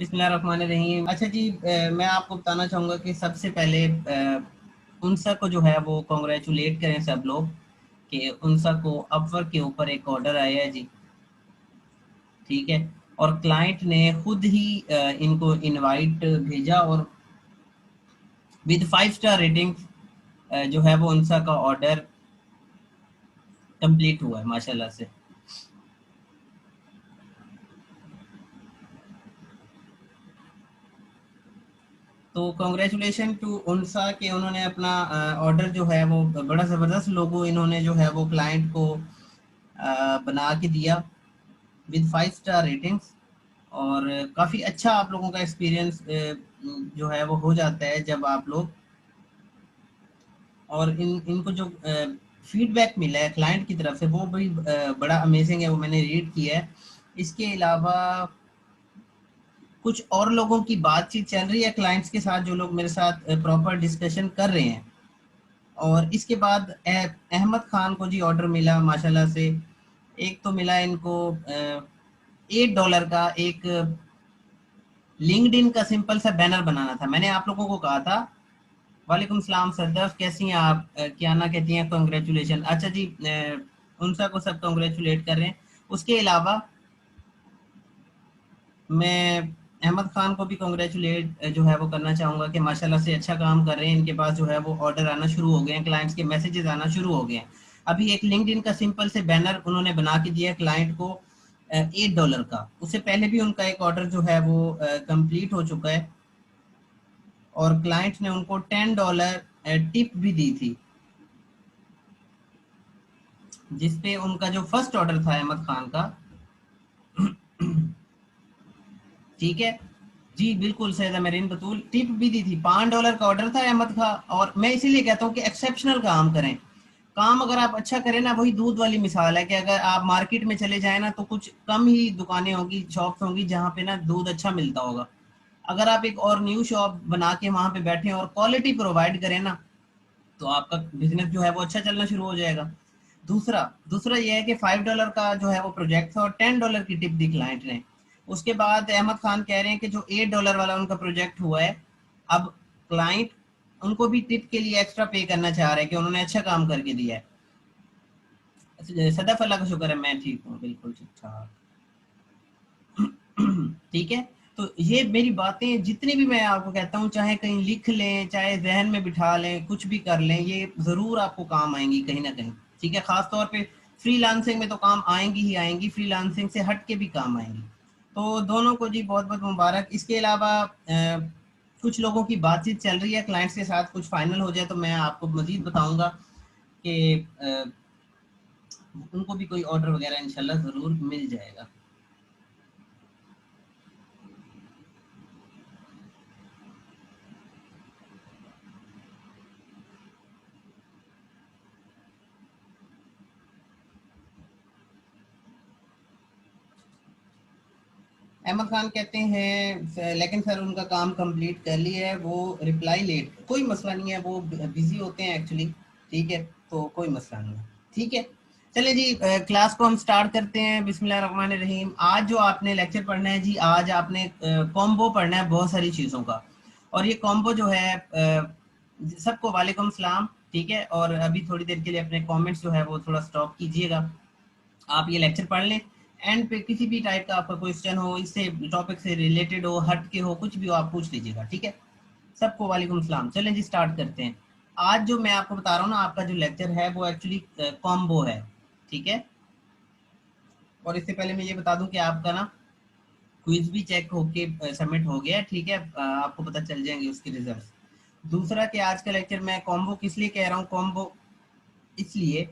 बिस्मिल्लाहिर्रहमानिर्रहीम। अच्छा जी, मैं आपको बताना चाहूँगा कि सबसे पहले उनसा को जो है वो कॉन्ग्रेचुलेट करें सब लोग कि उनसा को अपवर्क के ऊपर एक ऑर्डर आया है जी। ठीक है। और क्लाइंट ने खुद ही इनको इनवाइट भेजा और विद 5 स्टार रेटिंग जो है वो उनसा का ऑर्डर कंप्लीट हुआ है माशाल्लाह से। तो कॉन्ग्रेचुलेशन टू उनसा के उन्होंने अपना ऑर्डर जो है वो बड़ा ज़बरदस्त लोगो इन्होंने जो है वो क्लाइंट को बना के दिया विद 5 स्टार रेटिंग्स। और काफ़ी अच्छा आप लोगों का एक्सपीरियंस जो है वो हो जाता है जब आप लोग और इनको जो फीडबैक मिला है क्लाइंट की तरफ से वो भी बड़ा अमेजिंग है, वो मैंने रीड किया है। इसके अलावा कुछ और लोगों की बातचीत चल रही है क्लाइंट्स के साथ जो लोग मेरे साथ प्रॉपर डिस्कशन कर रहे हैं। और इसके बाद अहमद खान को जी ऑर्डर मिला माशाल्लाह से। एक तो मिला इनको $8 का एक लिंक्डइन का सिंपल सा बैनर बनाना था। मैंने आप लोगों को कहा था। वालेकुम सलाम सदफ, कैसी हैं आप? क्या ना कहती हैं कॉन्ग्रेचुलेशन। अच्छा जी, उनसा को सब कॉन्ग्रेचुलेट कर रहे हैं। उसके अलावा मैं अहमद खान को भी कॉन्ग्रेचुलेट जो है वो करना चाहूँगा कि माशाल्लाह से अच्छा काम कर रहे हैं। इनके पास जो है वो ऑर्डर आना शुरू हो गए हैं, क्लाइंट्स के मैसेजेस आना शुरू हो गए हैं। अभी एक लिंक्डइन का सिंपल से बैनर उन्होंने बना के दिया क्लाइंट को $8 का। उससे पहले भी उनका एक ऑर्डर जो है वो कंप्लीट हो चुका है और क्लाइंट ने उनको $10 टिप भी दी थी, जिसपे उनका जो फर्स्ट ऑर्डर था अहमद खान का। ठीक है जी, बिल्कुल सैयदा मेरीन बतूल टिप भी दी थी। $5 का ऑर्डर था अहमद का। और मैं इसीलिए कहता हूँ कि एक्सेप्शनल काम करें। काम अगर आप अच्छा करें ना, वही दूध वाली मिसाल है कि अगर आप मार्केट में चले जाए ना तो कुछ कम ही दुकानें होंगी, शॉप्स होंगी जहाँ पे ना दूध अच्छा मिलता होगा। अगर आप एक और न्यू शॉप बना के वहां पे बैठे और क्वालिटी प्रोवाइड करें ना, तो आपका बिजनेस जो है वो अच्छा चलना शुरू हो जाएगा। दूसरा दूसरा ये है कि $5 का जो है वो प्रोजेक्ट था और $10 की टिप दी क्लाइंट ने। उसके बाद अहमद खान कह रहे हैं कि जो $8 वाला उनका प्रोजेक्ट हुआ है, अब क्लाइंट उनको भी टिप के लिए एक्स्ट्रा पे करना चाह रहे हैं कि उन्होंने अच्छा काम करके दिया है। सदफ, अल्लाह का शुक्र है मैं ठीक हूँ, बिल्कुल ठीक ठाक। ठीक है। तो ये मेरी बातें जितनी भी मैं आपको कहता हूँ, चाहे कहीं लिख लें, चाहे जहन में बिठा लें, कुछ भी कर लें, ये जरूर आपको काम आएंगी कहीं ना कहीं। ठीक है। खास तौर पे फ्रीलांसिंग में तो काम आएंगी ही आएंगी, फ्रीलांसिंग से हट के भी काम आएंगी। तो दोनों को जी बहुत बहुत मुबारक। इसके अलावा कुछ लोगों की बातचीत चल रही है क्लाइंट्स के साथ, कुछ फाइनल हो जाए तो मैं आपको मजीद बताऊंगा कि उनको भी कोई ऑर्डर वगैरह इंशाल्लाह जरूर मिल जाएगा। अहमद खान कहते हैं लेकिन सर उनका काम कंप्लीट कर लिया है, वो रिप्लाई लेट। कोई मसला नहीं है, वो बिजी होते हैं एक्चुअली। ठीक है। तो कोई मसला नहीं है। ठीक है। चलिए जी, क्लास को हम स्टार्ट करते हैं। बिस्मिल्लाहिर्रहमानिर्रहीम। आज जो आपने लेक्चर पढ़ना है जी, आज आपने कॉम्बो पढ़ना है बहुत सारी चीज़ों का। और ये कॉम्बो जो है सबको वालेकुम सलाम। ठीक है। और अभी थोड़ी देर के लिए अपने कमेंट्स जो है वो थोड़ा स्टॉप कीजिएगा। आप ये लेक्चर पढ़ लें। एंड पे किसी भी टाइप का आपका क्वेश्चन हो, इससे टॉपिक से रिलेटेड हो, हट के हो, कुछ भी हो, आप पूछ लीजिएगा। ठीक है। सबको वालेकुम सलाम। चलें जी, स्टार्ट करते हैं। आज जो मैं आपको बता रहा हूँ ना, आपका जो लेक्चर है वो एक्चुअली कॉम्बो है। ठीक है। और इससे पहले मैं ये बता दूं कि आपका ना क्विज भी चेक होके सबमिट हो गया है। ठीक है। आपको पता चल जाएंगे उसके रिजल्ट। दूसरा कि आज का लेक्चर मैं कॉम्बो किस लिए कह रहा हूँ, कॉम्बो इसलिए,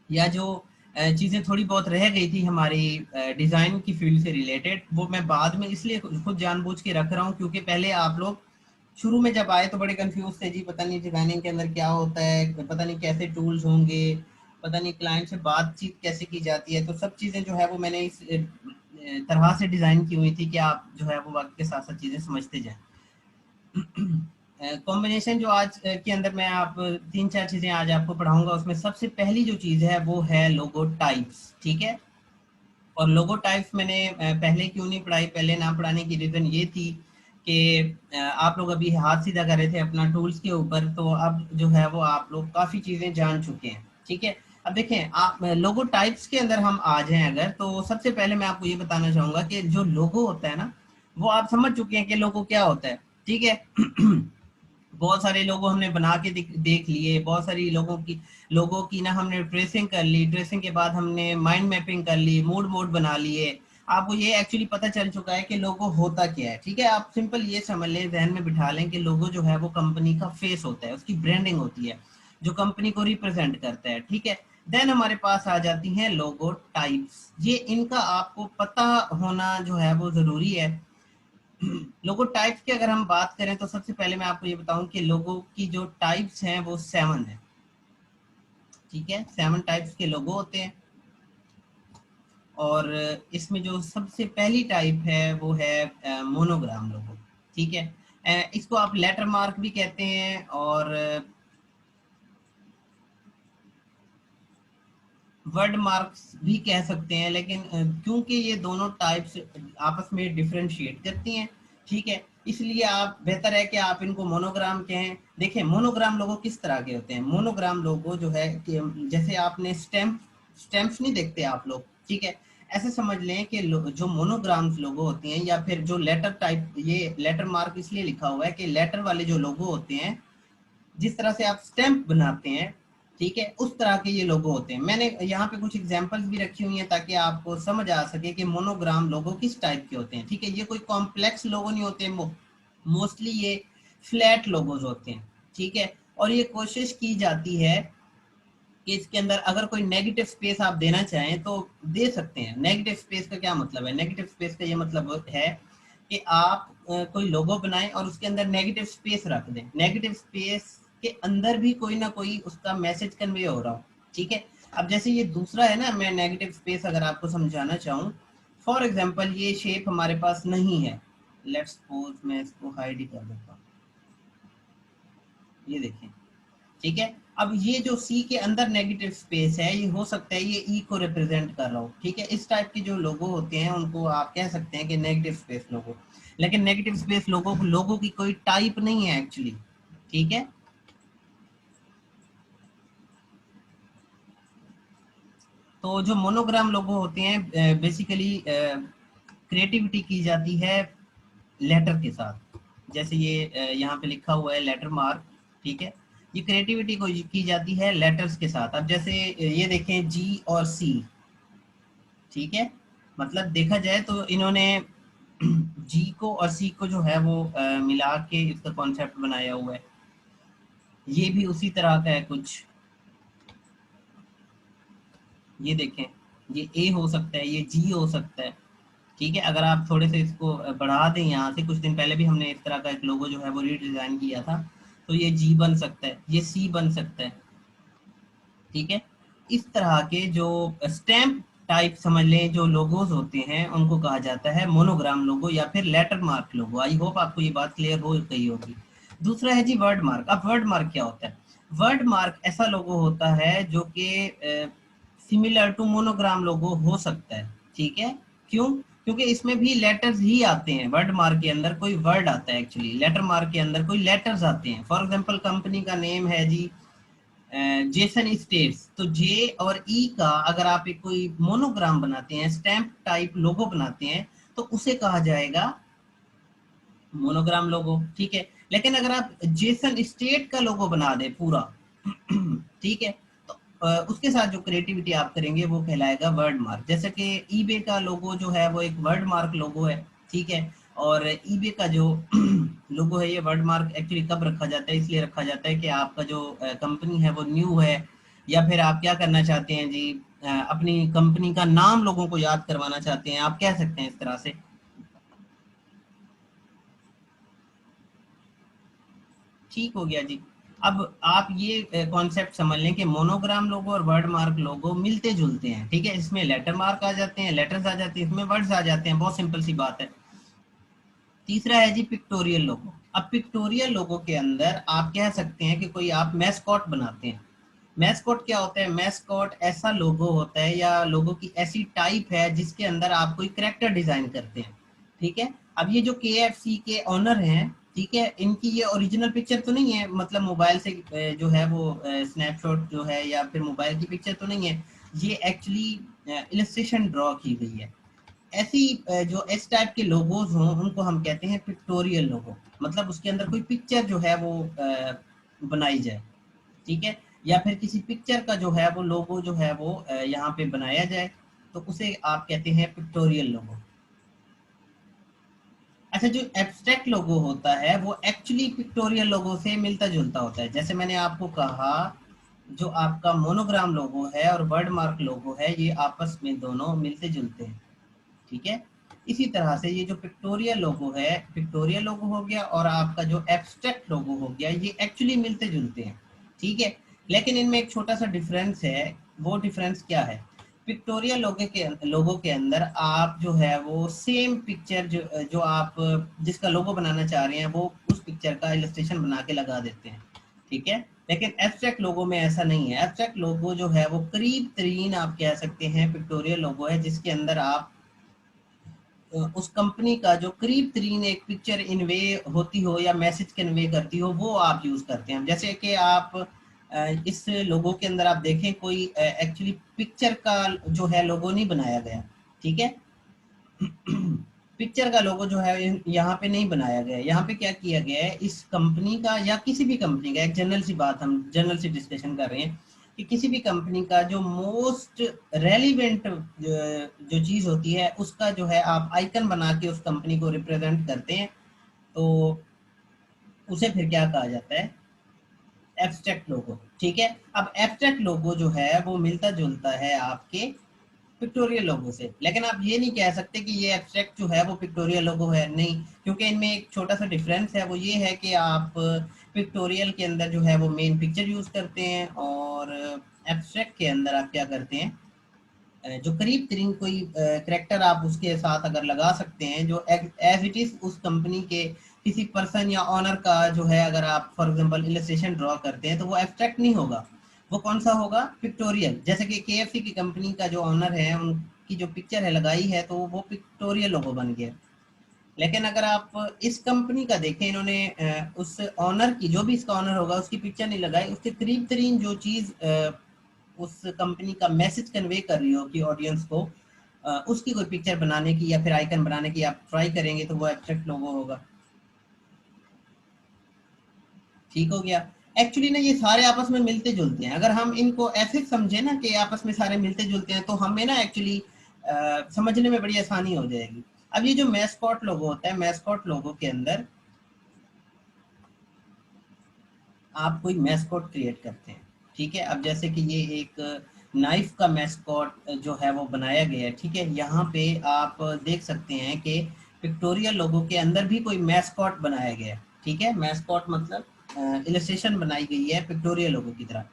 या जो चीज़ें थोड़ी बहुत रह गई थी हमारी डिज़ाइन की फील्ड से रिलेटेड, वो मैं बाद में इसलिए खुद जानबूझ के रख रहा हूँ क्योंकि पहले आप लोग शुरू में जब आए तो बड़े कंफ्यूज थे जी, पता नहीं डिज़ाइनिंग के अंदर क्या होता है, पता नहीं कैसे टूल्स होंगे, पता नहीं क्लाइंट से बातचीत कैसे की जाती है। तो सब चीज़ें जो है वो मैंने इस तरह से डिज़ाइन की हुई थी कि आप जो है वो वक्त के साथ साथ चीज़ें समझते जाएं। कॉम्बिनेशन जो आज के अंदर मैं आप 3-4 चीज़ें आज आपको पढ़ाऊंगा, उसमें सबसे पहली जो चीज़ है वो है लोगो टाइप्स। ठीक है। और लोगो टाइप्स मैंने पहले क्यों नहीं पढ़ाई, पहले ना पढ़ाने की रीज़न ये थी कि आप लोग अभी हाथ सीधा कर रहे थे अपना टूल्स के ऊपर, तो अब जो है वो आप लोग काफ़ी चीज़ें जान चुके हैं, ठीक है। अब देखें, आप लोगो टाइप्स के अंदर हम आ जाएं अगर, तो सबसे पहले मैं आपको ये बताना चाहूँगा कि जो लोगो होता है ना, वो आप समझ चुके हैं कि लोगो क्या होता है, ठीक है। बहुत सारे लोगो हमने बना के देख लिए, बहुत सारी लोगों की ना हमने ट्रेसिंग कर ली, ट्रेसिंग के बाद हमने माइंड मैपिंग कर ली, मूड मोड बना लिए। आपको ये एक्चुअली पता चल चुका है कि लोगो होता क्या है, ठीक है। आप सिंपल ये समझ लें, जहन में बिठा लें कि लोगो जो है वो कंपनी का फेस होता है, उसकी ब्रांडिंग होती है जो कंपनी को रिप्रेजेंट करता है, ठीक है। देन हमारे पास आ जाती हैं लोगो टाइप्स। ये इनका आपको पता होना जो है वो जरूरी है। लोगो टाइप्स की अगर हम बात करें तो सबसे पहले मैं आपको ये बताऊं कि लोगो की जो टाइप्स हैं वो 7 है, ठीक है। 7 टाइप्स के लोगो होते हैं, और इसमें जो सबसे पहली टाइप है वो है मोनोग्राम लोगो, ठीक है। इसको आप लेटर मार्क भी कहते हैं और वर्ड मार्क्स भी कह सकते हैं, लेकिन क्योंकि ये दोनों टाइप्स आपस में डिफरेंशिएट करती हैं, ठीक है, इसलिए आप बेहतर है कि आप इनको मोनोग्राम कहें। देखें, मोनोग्राम लोगो किस तरह के होते हैं। मोनोग्राम लोगो जो है कि जैसे आपने स्टैम्प्स नहीं देखते आप लोग, ठीक है, ऐसे समझ लें कि जो मोनोग्राम्स लोगो होती हैं, या फिर जो लेटर टाइप, ये लेटर मार्क इसलिए लिखा हुआ है कि लेटर वाले जो लोगो होते हैं, जिस तरह से आप स्टैंप बनाते हैं, ठीक है, उस तरह के ये लोगो होते हैं। मैंने यहाँ पे कुछ एग्जांपल्स भी रखी हुई हैं ताकि आपको समझ आ सके कि मोनोग्राम लोगो किस टाइप के होते हैं, ठीक है। ये कोई कॉम्प्लेक्स लोगो नहीं होते, मोस्टली ये फ्लैट लोगोज होते हैं, ठीक है। और ये कोशिश की जाती है कि इसके अंदर अगर कोई नेगेटिव स्पेस आप देना चाहें तो दे सकते हैं। नेगेटिव स्पेस का क्या मतलब है? नेगेटिव स्पेस का ये मतलब है कि आप कोई लोगो बनाएं और उसके अंदर नेगेटिव स्पेस रख दें। नेगेटिव स्पेस के अंदर भी कोई ना कोई उसका मैसेज कन्वे हो रहा हो, ठीक है। अब जैसे ये दूसरा है ना, मैं नेगेटिव स्पेस अगर आपको समझाना चाहूँ, फॉर एग्जाम्पल ये शेप हमारे पास नहीं है, लेट्स सपोज मैं इसको हाइड ही कर देता हूँ, ये देखें, ठीक है। अब ये जो सी के अंदर नेगेटिव स्पेस है, ये हो सकता है ये ई को रिप्रेजेंट कर रहा हो, ठीक है। इस टाइप के जो लोगो होते हैं उनको आप कह सकते हैं कि नेगेटिव स्पेस लोगो। लेकिन नेगेटिव स्पेस लोगो की कोई टाइप नहीं है एक्चुअली, ठीक है। तो जो मोनोग्राम लोगो होते हैं, बेसिकली क्रिएटिविटी की जाती है लेटर के साथ। जैसे ये यहाँ पे लिखा हुआ है लेटर मार्क, ठीक है, ये क्रिएटिविटी को की जाती है लेटर्स के साथ। अब जैसे ये देखें जी और सी, ठीक है, मतलब देखा जाए तो इन्होंने जी को और सी को जो है वो मिला के इसका कॉन्सेप्ट बनाया हुआ है। ये भी उसी तरह का है कुछ, ये देखें, ये ए हो सकता है, ये जी हो सकता है, ठीक है। अगर आप थोड़े से इसको बढ़ा दें, यहाँ से कुछ दिन पहले भी हमने इस तरह का एक लोगो जो है वो रीडिजाइन किया था, तो ये जी बन सकता है, ये सी बन सकता है, ठीक है। इस तरह के जो स्टैम्प टाइप समझ लें जो लोगोज होते हैं, उनको कहा जाता है मोनोग्राम लोगो या फिर letter mark logo. I hope आपको ये बात क्लियर हो गई होगी। दूसरा है जी वर्ड मार्क। अब वर्ड मार्क क्या होता है? वर्ड मार्क ऐसा लोगो होता है जो कि सिमिलर टू मोनोग्राम लोगो हो सकता है, ठीक है। क्यों? क्योंकि इसमें भी लेटर्स ही आते हैं। वर्ड मार्क के अंदर कोई वर्ड आता है एक्चुअली, लेटर मार्क के अंदर कोई लेटर्स आते हैं। फॉर एग्जांपल कंपनी का नेम है जी जेसन स्टेट्स, तो जे और ई का अगर आप एक कोई मोनोग्राम बनाते हैं, स्टैम्प टाइप लोगो बनाते हैं, तो उसे कहा जाएगा मोनोग्राम लोगो, ठीक है। लेकिन अगर आप जेसन स्टेट का लोगो बना दे पूरा, ठीक है, तो उसके साथ जो क्रिएटिविटी आप करेंगे वो कहलाएगा वर्ड मार्क। जैसे कि ईबे का लोगो जो है वो एक वर्ड मार्क लोगो है, ठीक है। और ईबे का जो लोगो है, ये वर्ड मार्क एक्चुअली कब रखा जाता है? इसलिए रखा जाता है कि आपका जो कंपनी है वो न्यू है, या फिर आप क्या करना चाहते हैं जी, अपनी कंपनी का नाम लोगों को याद करवाना चाहते हैं, आप कह सकते हैं इस तरह से। ठीक हो गया जी। अब आप ये कॉन्सेप्ट समझ लें कि मोनोग्राम लोगो और वर्ड मार्क लोगो मिलते जुलते हैं, ठीक है। इसमें लेटर मार्क आ जाते हैं, लेटर्स आ जाते हैं, इसमें वर्ड्स आ जाते हैं, बहुत सिंपल सी बात है। तीसरा है जी पिक्टोरियल लोगो। अब पिक्टोरियल लोगो के अंदर आप कह सकते हैं कि कोई आप मैस्कॉट बनाते हैं, मैस्कॉट क्या होता है? मैस्कॉट ऐसा लोगो होता है या लोगो की ऐसी टाइप है जिसके अंदर आप कोई करेक्टर डिजाइन करते हैं, ठीक है। अब ये जो KFC के ऑनर हैं, ठीक है, इनकी ये ओरिजिनल पिक्चर तो नहीं है, मतलब मोबाइल से जो है वो स्नैपशॉट जो है या फिर मोबाइल की पिक्चर तो नहीं है, ये एक्चुअली इलस्ट्रेशन ड्रॉ की गई है। ऐसी जो इस टाइप के लोगोज हों उनको हम कहते हैं पिक्टोरियल लोगो, मतलब उसके अंदर कोई पिक्चर जो है वो बनाई जाए, ठीक है, या फिर किसी पिक्चर का जो है वो लोगो जो है वो यहाँ पे बनाया जाए, तो उसे आप कहते हैं पिक्टोरियल लोगो। अच्छा, जो एब्स्ट्रैक्ट लोगो होता है वो एक्चुअली पिक्टोरियल लोगो से मिलता जुलता होता है। जैसे मैंने आपको कहा, जो आपका मोनोग्राम लोगो है और वर्ड मार्क लोगो है, ये आपस में दोनों मिलते जुलते हैं, ठीक है। इसी तरह से ये जो पिक्टोरियल लोगो है, पिक्टोरियल लोगो हो गया, और आपका जो एब्स्ट्रैक्ट लोगो हो गया, ये एक्चुअली मिलते जुलते हैं, ठीक है। लेकिन इनमें एक छोटा सा डिफरेंस है। वो डिफरेंस क्या है? पिक्टोरियल लोगो के अंदर आप जो है वो सेम पिक्चर जो जो आप जिसका लोगो बनाना चाह रहे हैं वो उस पिक्चर का इलस्ट्रेशन बना के लगा देते हैं, ठीक है। लेकिन एब्स्ट्रैक्ट लोगो में ऐसा नहीं है। एब्स्ट्रैक्ट लोगो जो है वो करीब तरीन आप कह सकते हैं पिक्टोरियल लोगो है, जिसके अंदर आप उस कंपनी का जो करीब तरीन एक पिक्चर इन्वे होती हो या मैसेज कन्वे करती हो, वो आप यूज करते हैं। जैसे कि आप इस लोगो के अंदर आप देखें, कोई एक्चुअली पिक्चर का जो है लोगो नहीं बनाया गया, ठीक है। पिक्चर का लोगो जो है यहाँ पे नहीं बनाया गया है। यहाँ पे क्या किया गया है, इस कंपनी का या किसी भी कंपनी का, एक जनरल सी बात, हम जनरल सी डिस्कशन कर रहे हैं कि किसी भी कंपनी का जो मोस्ट रेलिवेंट जो चीज होती है उसका जो है आप आइकन बना के उस कंपनी को रिप्रेजेंट करते हैं, तो उसे फिर क्या कहा जाता है? एब्स्ट्रैक्ट लोगो, ठीक है। अब एब्स्ट्रैक्ट लोगो जो है वो मिलता जुलता है आपके पिक्टोरियल लोगो से, लेकिन आप ये नहीं कह सकते कि ये एब्स्ट्रैक्ट जो है वो पिक्टोरियल लोगो है, नहीं, क्योंकि इनमें एक छोटा सा डिफरेंस है। वो ये है कि आप पिक्टोरियल के अंदर जो है वो मेन पिक्चर यूज करते हैं, और एब्स्ट्रैक्ट के अंदर आप क्या करते हैं, जो करीब तरीन कोई करेक्टर आप उसके साथ अगर लगा सकते हैं जो एज इट इज उस कंपनी के किसी पर्सन या ऑनर का जो है, अगर आप फॉर एग्जांपल इलस्ट्रेशन ड्रॉ करते हैं तो वो एब्स्ट्रैक्ट नहीं होगा, वो कौन सा होगा? पिक्टोरियल। जैसे कि KFC की कंपनी का जो ऑनर है, उनकी जो पिक्चर है लगाई है, तो वो पिक्टोरियल लोगो बन गया। लेकिन अगर आप इस कंपनी का देखें, इन्होंने उस ऑनर की, जो भी इसका ऑनर होगा, उसकी पिक्चर नहीं लगाई, उसके करीब तरीन जो चीज उस कंपनी का मैसेज कन्वे कर रही हो कि ऑडियंस को, उसकी कोई पिक्चर बनाने की या फिर आइकन बनाने की आप ट्राई करेंगे, तो वो एब्स्ट्रैक्ट लोगो होगा, ठीक हो गया। एक्चुअली ना ये सारे आपस में मिलते जुलते हैं। अगर हम इनको ऐसे समझे ना कि आपस में सारे मिलते जुलते हैं, तो हमें ना एक्चुअली समझने में बड़ी आसानी हो जाएगी। अब ये जो मैस्कॉट लोगो होता है, मैस्कॉट लोगो के अंदर आप कोई मैस्कॉट क्रिएट करते हैं, ठीक है। अब जैसे कि ये एक नाइफ का मैस्कॉट जो है वो बनाया गया है, ठीक है। यहाँ पे आप देख सकते हैं कि पिक्टोरियल लोगो के अंदर भी कोई मैस्कॉट बनाया गया है, ठीक है। मैस्कॉट मतलब इलस्ट्रेशन बनाई गई है पिक्टोरियल लोगो की तरह।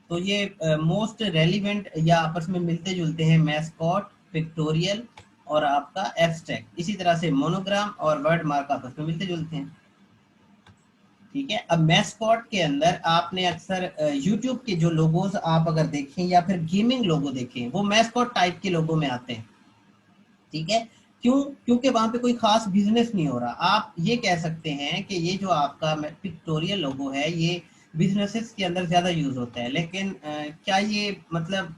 तो ये मोस्ट रेलिवेंट या आपस में मिलते जुलते हैं मैस्कॉट, पिक्टोरियल और आपका एब्स्ट्रैक्ट। इसी तरह से मोनोग्राम और वर्ड मार्क आपस में मिलते जुलते हैं, ठीक है। अब मैस्कॉट के अंदर आपने अक्सर यूट्यूब के जो लोगोस आप अगर देखें या फिर गेमिंग लोगो देखें, वो मैस्कॉट टाइप के लोगो में आते हैं, ठीक है। क्यों? क्योंकि वहां पे कोई खास बिजनेस नहीं हो रहा। आप ये कह सकते हैं कि ये जो आपका पिक्टोरियल लोगो है, ये बिजनेसेस के अंदर ज्यादा यूज होता है, लेकिन क्या ये मतलब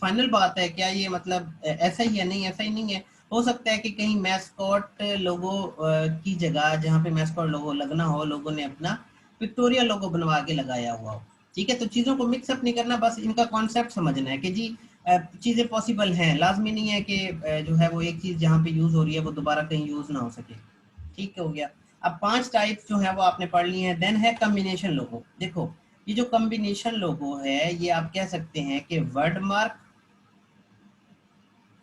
फाइनल बात है? क्या ये मतलब ऐसा ही है? नहीं, ऐसा ही नहीं है। हो सकता है कि कहीं मैस्कॉट लोगो की जगह, जहाँ पे मैस्कॉट लोगो लगना हो, लोगों ने अपना पिक्टोरियल लोगो बनवा के लगाया हुआ हो, ठीक है। तो चीजों को मिक्सअप नहीं करना, बस इनका कॉन्सेप्ट समझना है कि जी चीजें पॉसिबल हैं, लाजमी नहीं है कि जो है वो एक चीज जहाँ पे यूज हो रही है वो दोबारा कहीं यूज ना हो सके, ठीक हो गया। अब 5 टाइप जो है वो आपने पढ़ ली हैं। देन है कम्बिनेशन लोगो। देखो, ये जो कम्बिनेशन लोगो है, ये आप कह सकते हैं कि वर्ड मार्क,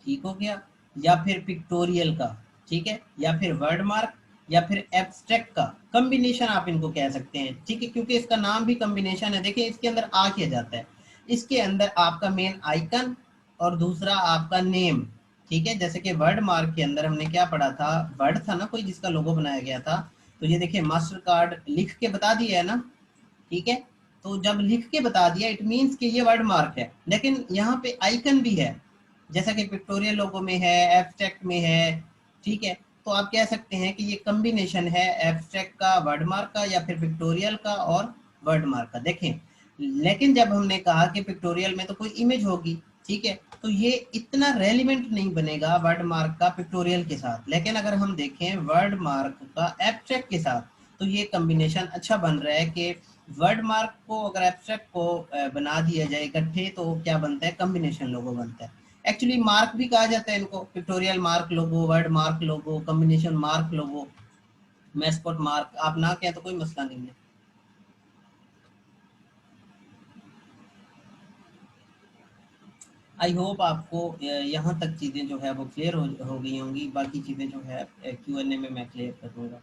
ठीक हो गया, या फिर पिक्टोरियल का, ठीक है, या फिर वर्ड मार्क, या फिर एब्स्ट्रैक्ट का कॉम्बिनेशन आप इनको कह सकते हैं, ठीक है। क्योंकि इसका नाम भी कॉम्बिनेशन है। देखिए इसके अंदर आ किया जाता है, इसके अंदर आपका मेन आइकन और दूसरा आपका नेम, ठीक है। जैसे कि वर्ड मार्क के अंदर हमने क्या पढ़ा था? वर्ड था ना कोई जिसका लोगो बनाया गया था, तो ये देखिए मास्टर कार्ड लिख के बता दिया है ना, ठीक है। तो जब लिख के बता दिया इट मीन्स कि ये वर्ड मार्क है, लेकिन यहाँ पे आइकन भी है जैसा कि पिक्टोरियल लोगो में है, एब्स्ट्रैक्ट में है, ठीक है। तो आप कह सकते हैं कि ये कॉम्बिनेशन है एब्स्ट्रैक्ट का, वर्ड मार्क का, या फिर पिक्टोरियल का और वर्ड मार्क का। देखें, लेकिन जब हमने कहा कि पिक्टोरियल में तो कोई इमेज होगी, ठीक है, तो ये इतना रेलिवेंट नहीं बनेगा वर्ड मार्क का पिक्टोरियल के साथ। लेकिन अगर हम देखें वर्ड मार्क का एब्स्ट्रैक्ट के साथ, तो ये कॉम्बिनेशन अच्छा बन रहा है कि वर्ड मार्क को अगर एब्स्ट्रैक्ट को बना दिया जाए इकट्ठे, तो क्या बनता है, कॉम्बिनेशन लोगो बनता है। एक्चुअली मार्क भी कहा जाता है इनको, पिक्टोरियल मार्क लोगो, वर्ड मार्क लोगो, कॉम्बिनेशन मार्क लोगो, मैस्कॉट मार्क, आप ना कहें तो कोई मसला नहीं है। आई होप आपको यहाँ तक चीज़ें जो है वो क्लियर हो गई होंगी। बाकी चीज़ें जो है Q&A में मैं क्लियर कर दूंगा।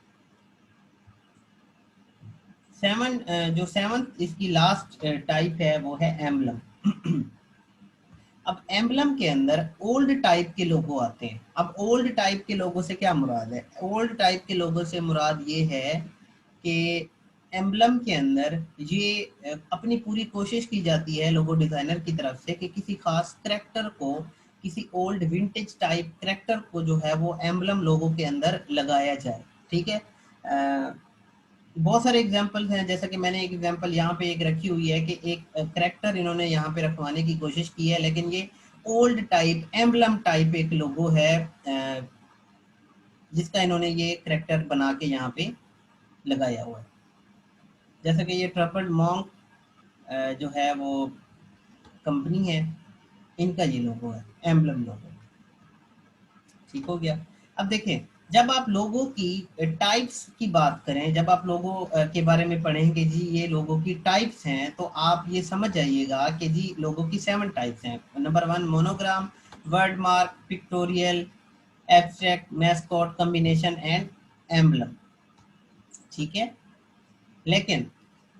जो सेवंथ इसकी लास्ट टाइप है वो है एम्बलम। अब एम्बलम के अंदर ओल्ड टाइप के लोगो आते हैं। अब ओल्ड टाइप के लोगो से क्या मुराद है? ओल्ड टाइप के लोगो से मुराद ये है कि एम्बलम के अंदर ये अपनी पूरी कोशिश की जाती है लोगो डिजाइनर की तरफ से कि किसी खास करैक्टर को, किसी ओल्ड विंटेज टाइप करैक्टर को जो है वो एम्बलम लोगो के अंदर लगाया जाए, ठीक है। बहुत सारे एग्जाम्पल्स हैं, जैसा कि मैंने एक एग्जाम्पल यहाँ पे एक रखी हुई है कि एक करैक्टर इन्होंने यहाँ पे रखवाने की कोशिश की है, लेकिन ये ओल्ड टाइप एम्बलम टाइप एक लोगो है जिसका इन्होंने ये करैक्टर बना के यहाँ पे लगाया हुआ है। जैसा कि ये ट्रफल्ड मॉन्क जो है वो कंपनी है, इनका ये लोगो है, एम्बलम लोगो, ठीक हो गया। अब देखें, जब आप लोगों की टाइप्स की बात करें, जब आप लोगों के बारे में पढ़ेंगे जी ये लोगों की टाइप्स हैं, तो आप ये समझ जाइएगा कि जी लोगों की 7 टाइप्स हैं। Number 1 monogram, word mark, pictorial, abstract, mascot, combination and emblem, ठीक है। लेकिन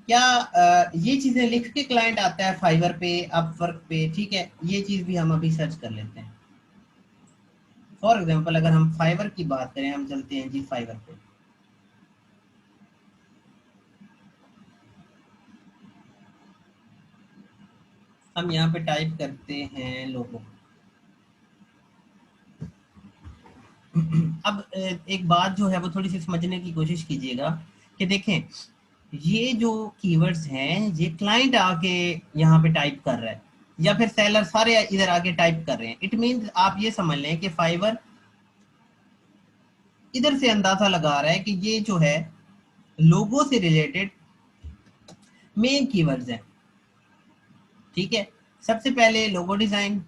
क्या ये चीजें लिख के क्लाइंट आता है फाइवर पे, अपवर्क पे, ठीक है, ये चीज भी हम अभी सर्च कर लेते हैं। फॉर एग्जाम्पल अगर हम फाइवर की बात करें, हम चलते हैं जी फाइवर पे। हम यहाँ पे टाइप करते हैं लोगो। अब एक बात जो है वो थोड़ी सी समझने की कोशिश कीजिएगा कि देखें, ये जो कीवर्ड्स हैं ये क्लाइंट आके यहाँ पे टाइप कर रहा है या फिर सेलर सारे इधर आके टाइप कर रहे हैं। इट मीन्स आप ये समझ लें कि फाइवर इधर से अंदाजा लगा रहा है कि ये जो है लोगो से रिलेटेड मेन कीवर्ड्स हैं, ठीक है। सबसे पहले लोगो डिजाइन,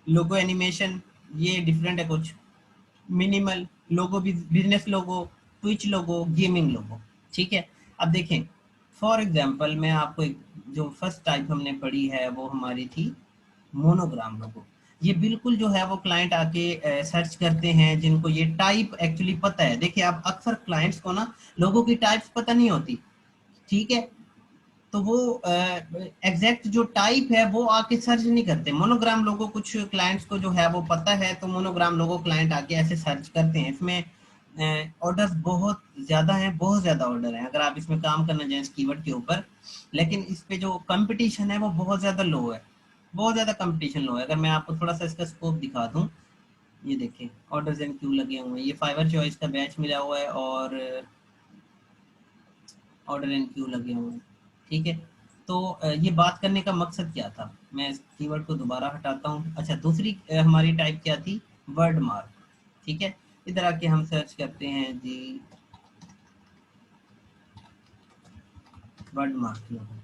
लोगो एनिमेशन, ये डिफरेंट है कुछ, मिनिमल लोगो, बिजनेस लोगो, ट्विच लोगो, गेमिंग लोगो, ठीक है। अब देखें, फॉर एग्जांपल मैं आपको एक जो फर्स्ट टाइप हमने पढ़ी है वो हमारी थी मोनोग्राम लोगो। ये बिल्कुल जो है वो क्लाइंट आके सर्च करते हैं जिनको ये टाइप एक्चुअली पता है। देखिए, आप अक्सर क्लाइंट्स को ना लोगों की टाइप्स पता नहीं होती, ठीक है, तो वो एग्जैक्ट जो टाइप है वो आके सर्च नहीं करते। मोनोग्राम लोगो कुछ क्लाइंट्स को जो है वो पता है, तो मोनोग्राम लोगो क्लाइंट आके ऐसे सर्च करते हैं। इसमें ऑर्डर्स बहुत ज़्यादा हैं, बहुत ज़्यादा ऑर्डर हैं अगर आप इसमें काम करना चाहें इस कीवर्ड के ऊपर। लेकिन इस पे जो कंपटीशन है वो बहुत ज़्यादा लो है, बहुत ज़्यादा कंपटीशन लो है। अगर मैं आपको थोड़ा सा इसका स्कोप दिखा दूँ, ये देखें ऑर्डर्स एंड क्यू लगे हुए हैं, ये फाइवर चॉइस का बैच मिला हुआ है और ऑर्डर एंड क्यू लगे हुए हैं, ठीक है। तो ये बात करने का मकसद क्या था, मैं इस कीवर्ड को दोबारा हटाता हूँ। अच्छा, दूसरी हमारी टाइप क्या थी, वर्ड मार्क, ठीक है। इधर आके हम सर्च करते हैं जी वर्ड मार्क लोगो।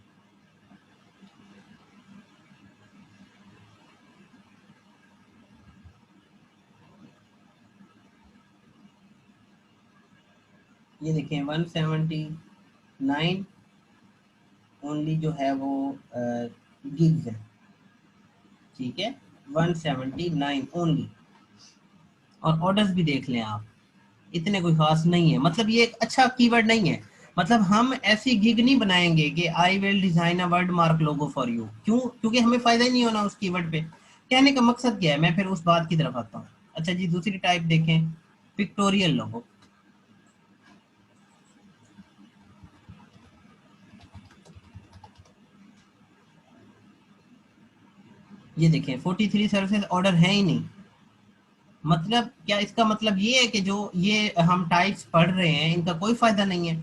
ये देखें 179 ओनली जो है वो गिग्स है, ठीक है, 179 ओनली। और ऑर्डर्स भी देख लें आप, इतने कोई खास नहीं है। मतलब ये एक अच्छा कीवर्ड नहीं है। मतलब हम ऐसी गिग नहीं बनाएंगे कि I will design a word mark logo for you, क्यों? क्योंकि हमें फायदा ही नहीं होना उस कीवर्ड पे। कहने का मकसद क्या है, मैं फिर उस बात की तरफ आता हूँ। अच्छा जी, दूसरी टाइप देखें, पिक्टोरियल लोगो। ये देखें 43 सर्विसेज ऑर्डर है ही नहीं। मतलब क्या, इसका मतलब ये है कि जो ये हम टाइप्स पढ़ रहे हैं इनका कोई फायदा नहीं है।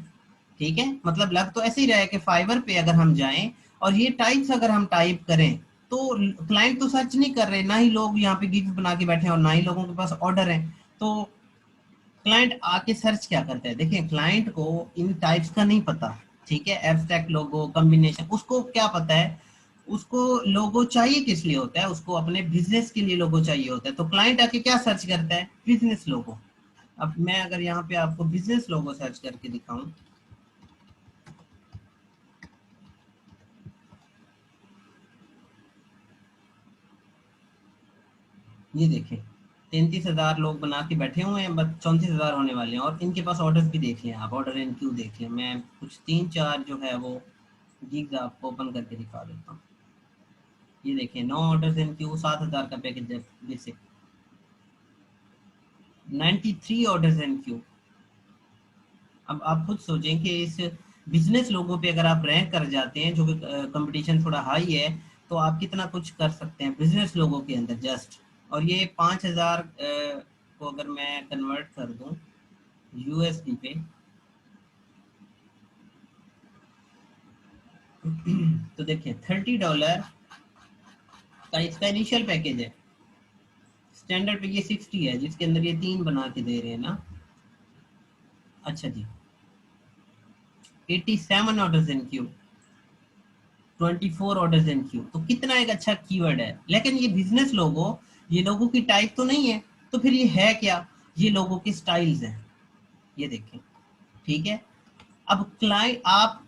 ठीक है, मतलब लग तो ऐसे ही रहा है कि फाइवर पे अगर हम जाएं और ये टाइप्स अगर हम टाइप करें तो क्लाइंट तो सर्च नहीं कर रहे, ना ही लोग यहाँ पे गिग्स बना के बैठे हैं और ना ही लोगों के पास ऑर्डर है। तो क्लाइंट आके सर्च क्या करता है, देखिए क्लाइंट को इन टाइप्स का नहीं पता। ठीक है, एब्स्ट्रैक्ट लोगो कॉम्बिनेशन उसको क्या पता है, उसको लोगो चाहिए किस लिए होता है, उसको अपने बिजनेस के लिए लोगो चाहिए होता है। तो क्लाइंट आके क्या सर्च करता है, बिजनेस लोगो। अब मैं अगर यहाँ पे आपको बिजनेस लोगो सर्च करके दिखाऊं, ये देखें 33,000 लोग बना के बैठे हुए हैं, बस 34,000 होने वाले हैं। और इनके पास ऑर्डर्स भी देख लें आप, ऑर्डर इन क्यू देख लें। मैं कुछ 3-4 जो है वो गिग्स आपको ओपन करके दिखा देता हूँ। ये देखें 9 ऑर्डर्स इन क्यू, 7,000 का पैकेज है बेसिक, 93 ऑर्डर्स इन क्यू। अब आप खुद सोचें कि इस बिजनेस लोगों पे अगर आप रैंक कर जाते हैं, जो कि कंपटीशन थोड़ा हाई है, तो आप कितना कुछ कर सकते हैं बिजनेस लोगों के अंदर जस्ट। और ये 5,000 को अगर मैं कन्वर्ट कर दूं यूएसडी पे तो देखिए $30 का इसका इनिशियल पैकेज है। स्टैंडर्ड पे ये 60 है, जिसके अंदर ये 3 बना के दे रहे हैं ना। अच्छा जी, 87 ऑर्डर्स इन क्यू, 24 ऑर्डर्स इन क्यू। तो कितना एक अच्छा कीवर्ड है। लेकिन ये बिजनेस लोगो, ये लोगों की टाइप तो नहीं है, तो फिर ये है क्या, ये लोगों की स्टाइल्स हैं। ये देखें, ठीक है। अब क्लाइंट आप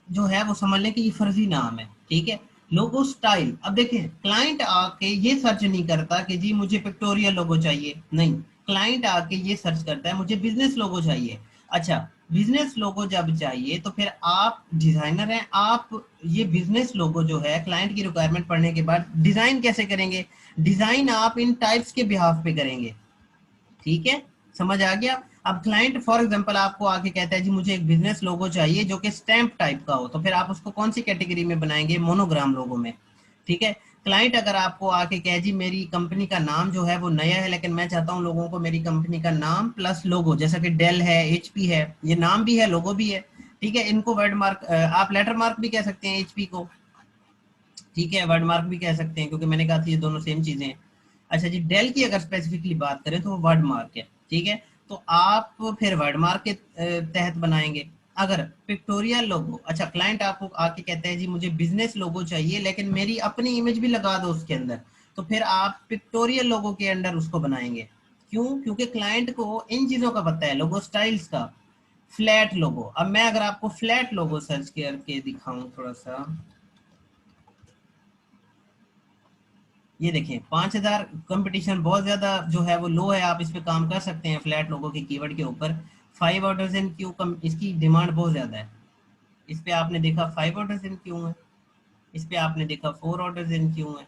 जो है वो समझ लें कि ये फर्जी नाम है। ठीक है, लोगो स्टाइल। अब देखें क्लाइंट आके ये सर्च नहीं करता कि जी मुझे पिक्टोरियल लोगो चाहिए, नहीं। क्लाइंट आके ये सर्च करता है मुझे बिजनेस लोगो चाहिए। अच्छा, बिजनेस लोगो जब चाहिए तो फिर आप डिजाइनर हैं, आप ये बिजनेस लोगो जो है क्लाइंट की रिक्वायरमेंट पढ़ने के बाद डिजाइन कैसे करेंगे, डिजाइन आप इन टाइप्स के बिहाफ पे करेंगे। ठीक है, समझ आ गया। अब क्लाइंट फॉर एग्जांपल आपको आके कहता है जी मुझे एक बिजनेस लोगो चाहिए जो कि स्टैंप टाइप का हो, तो फिर आप उसको कौन सी कैटेगरी में बनाएंगे, मोनोग्राम लोगो में। ठीक है, क्लाइंट अगर आपको आके कहे जी मेरी कंपनी का नाम जो है वो नया है, लेकिन मैं चाहता हूँ लोगों को मेरी कंपनी का नाम प्लस लोगो, जैसा कि डेल है, एचपी है, ये नाम भी है लोगो भी है। ठीक है, इनको वर्ड मार्क, आप लेटर मार्क भी कह सकते हैं एचपी को। ठीक है, वर्ड मार्क भी कह सकते हैं, क्योंकि मैंने कहा था ये दोनों सेम चीजें हैं। अच्छा जी, डेल की अगर स्पेसिफिकली बात करें तो वो वर्ड मार्क है। ठीक है, तो आप फिर वर्ड मार्क के तहत बनाएंगे। अगर पिक्टोरियल लोगो, अच्छा क्लाइंट आपको आके कहता है जी मुझे बिजनेस लोगो चाहिए लेकिन मेरी अपनी इमेज भी लगा दो उसके अंदर, तो फिर आप पिक्टोरियल लोगो के अंडर उसको बनाएंगे। क्यों, क्योंकि क्लाइंट को इन चीजों का पता है, लोगो स्टाइल्स का। फ्लैट लोगो, अब मैं अगर आपको फ्लैट लोगो सर्च करके दिखाऊं थोड़ा सा, ये देखिए 5,000, कंपटीशन बहुत ज्यादा जो है वो लो है, आप इस पे काम कर सकते हैं फ्लैट लोगों के कीवर्ड के ऊपर। 5 ऑर्डर्स इन क्यू कम, इसकी डिमांड बहुत ज्यादा है। इस पे आपने देखा 5 ऑर्डर्स इन क्यू है, इस पे आपने देखा 4 ऑर्डर्स इन क्यू है।